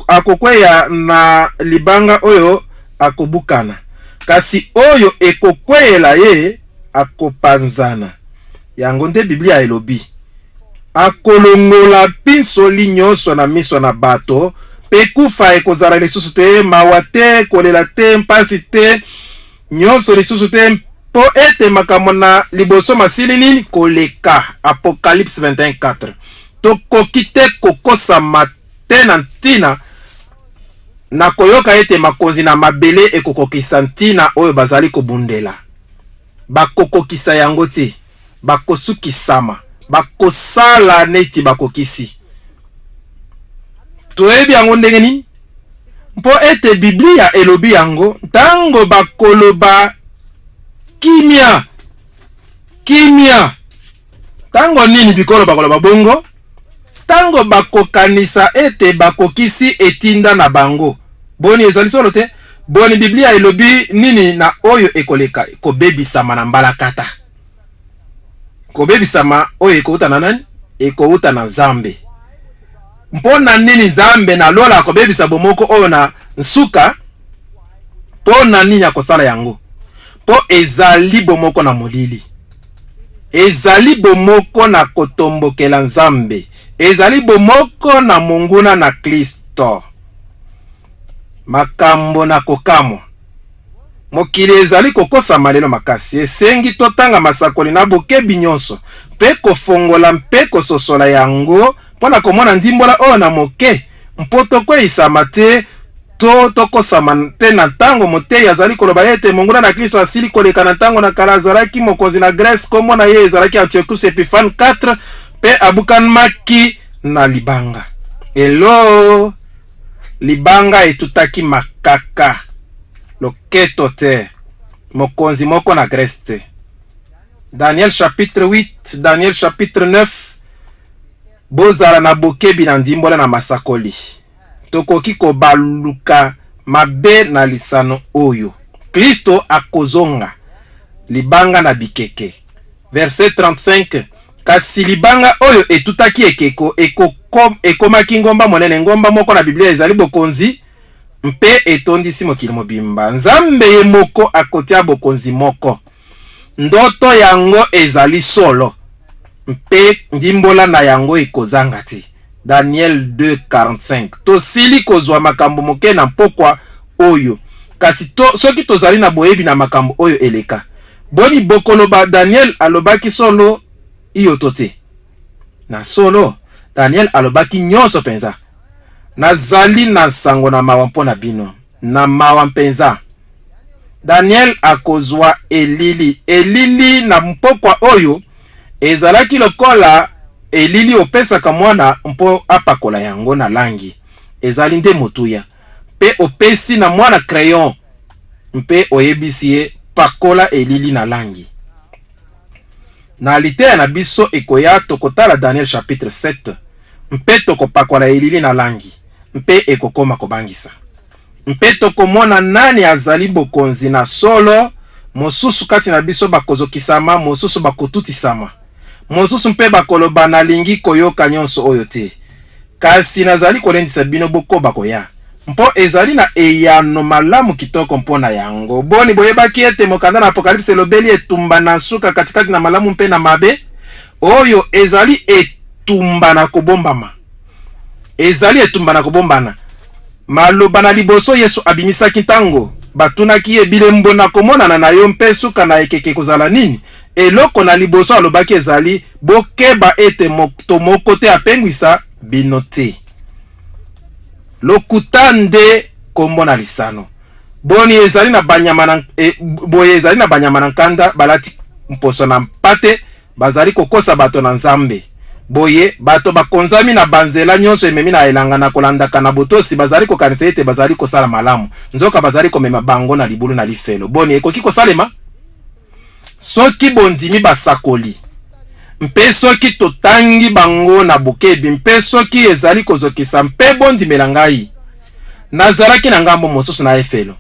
akokweya na libanga oyo akobukana, kasi oyo ekokweyela ye akopanzana. Yango nde Biblia elobi akolongola pinsoli nyonso na miso na bato, pe kufa ekozala lisusu te, mawa te, kolela te, mpasi te, nyonso lisusu te, po ete makambo na liboso masili nini koleka. Apocalypse 21:4. Tokoki te kokosama te na ntina na koyoka ete makonzi na mabele ekokokisa ntina oyo bazali kobundela. Bakokokisa yango te, bakosukisama, bakosala neti bakokisi. Toyebi yango ndenge nini? Mpo ete Biblia elobi yango, tango bakoloba kimia, kimia. Tango nini bikolo bakoloba bongo? Tango bakokanisa ete bakokisi etinda na bango. Boni ezali solo te. Boni Biblia elobi nini na oyo ekoleka? Kobebisama na mbalakata. Kobebisama oyo ekouta na nani? Ekouta na Nzambe. Mpona nini Nzambe na lola kobebisa bomoko oyo na nsuka? Pona nini akosala yango? Po ezali bomoko na molili. Ezali bomoko na kotombokela Nzambe. Ezali bomoko na monguna na Kristo. Makambo na kokamo. Mokili ezali kokosa malelo makasi. Esengi totanga masakoli na bokebi nyonso. Pe kofongola mpe kososola yango. Pona komona ndimbola oyo na moke. Mpoto kwe isamate. Tokosama te na tango motei azali koloba ete monguna na Kristo asili koleka na tango na kala azalaki mokonzi na Grèce, kombo na ye ezalaki Antiochus Epiphanes 4, pe abukanmaki na libanga. Elo libanga etutaki makaka loketo te, mokonzi moko na Grèce te. Daniel chapitre 8, Daniel chapitre 9. Bozala na bokebi na ndimbola na masakoli. Tokoki kobaluka mabe na lisano oyo. Kristo akozonga libanga na bikeke. Verset 35. kasi libanga oyo etutaki ekeko ekomaki ngomba monene. Ngomba moko na Biblia ezali bokonzi mpe etondisi mokili mobimba. Nzambe ye moko akotia bokonzi moko. Ndoto yango ezali solo mpe ndimbola na yango ekozanga ti. Daniel 2:45. Tosili kozwa makambo moke na mpokwa oyo, kasi soki tozali na boyebi na makambo oyo eleka. Boni bokoloba Daniel alobaki solo iyo tote. Na solo Daniel alobaki nyonso penza. Nazali na sango na mawa mpona bino. Na mawa mpenza. Daniel akozwa elili na mpokwa oyo ezalaki lokola elili opesaka mwana mpo apakola yango na langi. Ezali nde motuya. Pe opesi na mwana crayon mpe oyebisi ye pakola elili na langi. Na liteya na biso ekoya tokotala Daniel chapitre 7 mpe tokopakola elili na langi mpe ekokoma kobangisa. Mpe tokomona nani azali bokonzi na solo. Mosusu kati na biso bakozokisama, mosusu bakotutisama, mosusu mpe bakoloba nalingi koyoka nyonso oyo te. Kasi nazali kolendisa bino bokoba koya. Mpo ezali na eyano malamu kitoko mpona yango. Boni boyebaki ete mokanda na Apocalypse elobeli etumba na suka katikati na malamu mpe na mabe. Oyo ezali etumba na kobombama. Ezali etumba na kobombana. Maloba na liboso Yesu abimisaki ntango batunaki ebilembo na komonana na yo mpe suka na ekeke kozala nini. Eloko na liboso alobaki ezali bokeba ete moto moko te apengwisa bino te. Lokuta nde kombo na lisano. Boni ezali na banyama na boye ezali na banyama na nkanda balati mposo na mpate bazali kokosa bato na Nzambe. Boye bato bakonzami na banzela nyonso ememi na elanga na kolandaka na botosi bazali kokanisa ete bazali kosala malamu. Nzoka bazali komema bango na libulu na lifelo. Boni ekoki kosalema? Soki bondimi basakoli mpe soki totangi bango na bokebi mpe soki ezali kozokisa mpe bondimela ngai nazalaki na ngambo mosusu na efelo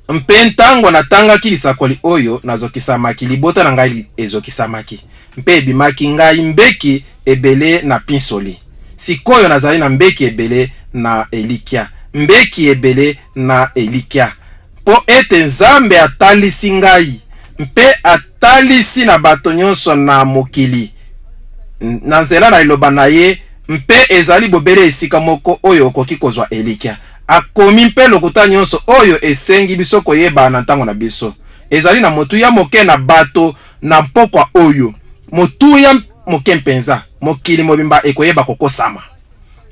mpe ntango natangaki lisakoli oyo nazokisamaki libota na ngai ezokisamaki mpe ebimaki ngai mbeki ebele na pinsoli. Sikoyo nazali na mbeki ebele na elikia, mbeki ebele na elikia, po ete Nzambe atalisi ngai mpe atalisi na bato nyonso na mokili na nzela na iloba na ye mpe ezali bobele esika moko oyo okoki kozwa elikia. Akomi mpe lokuta nyonso oyo esengi biso koyeba na ntango na biso. Ezali na motuya moke na bato na mpokwa oyo. Motuya moke mpenza mokili mobimba ekoyeba kokosama.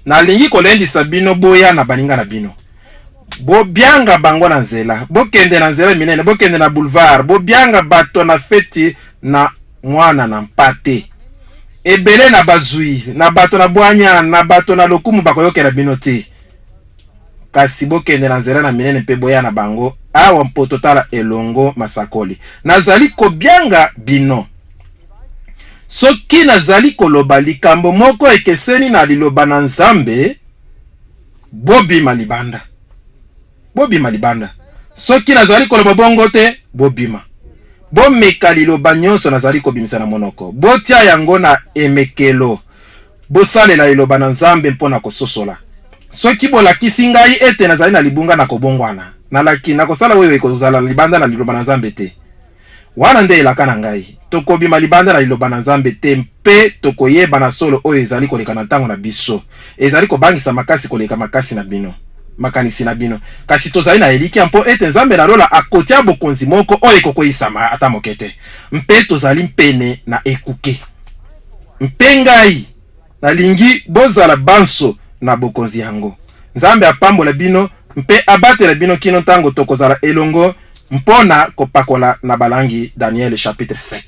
Nalingi kolendisa bino boya na baninga na bino. Bobianga bango na nzela, bokende na nzela minene, bokende na boulevard, bobianga bato na feti na mwana na mpate. Ebele na bazui, na bato na bwanya, na bato na lokumu bakoyokela bino te. Kasi bokende na nzela na minene mpe boya na bango, awa mpoto tala elongo masakoli. Nazali kobianga bino. Soki nazali koloba likambo moko ekeseni na liloba na Nzambe, bobima libanda. Bobima libanda. Soki nazali koloba bongo te, bobima. Bomeka liloba nyonso nazali kobimisa na monoko. Botia yango na emekelo. Bosalela liloba na Nzambe mpona kososola. Soki bolakisi ngai ete nazali na libunga na kobongwana, nalaki nakosala oyo ekozala libanda na liloba na Nzambe te. Wana nde elaka na ngai. Tokobima libanda na liloba na Nzambe te mpe tokoyeba na solo oyo ezali koleka na ntango na biso. Ezali kobangisa makasi koleka makasi na bino. Makanisi na bino. Kasi tozali na elikia mpo ete Nzambe na lola akotia bokonzi moko oyo ekokoyisama ata mokete. Mpe tozali mpene na ekuke. Mpe ngai nalingi bozala banso na bokonzi yango. Nzambe apambola bino mpe abatela bino kino ntango tokozala elongo mpona kopakola na balangi. Daniel chapitre 7.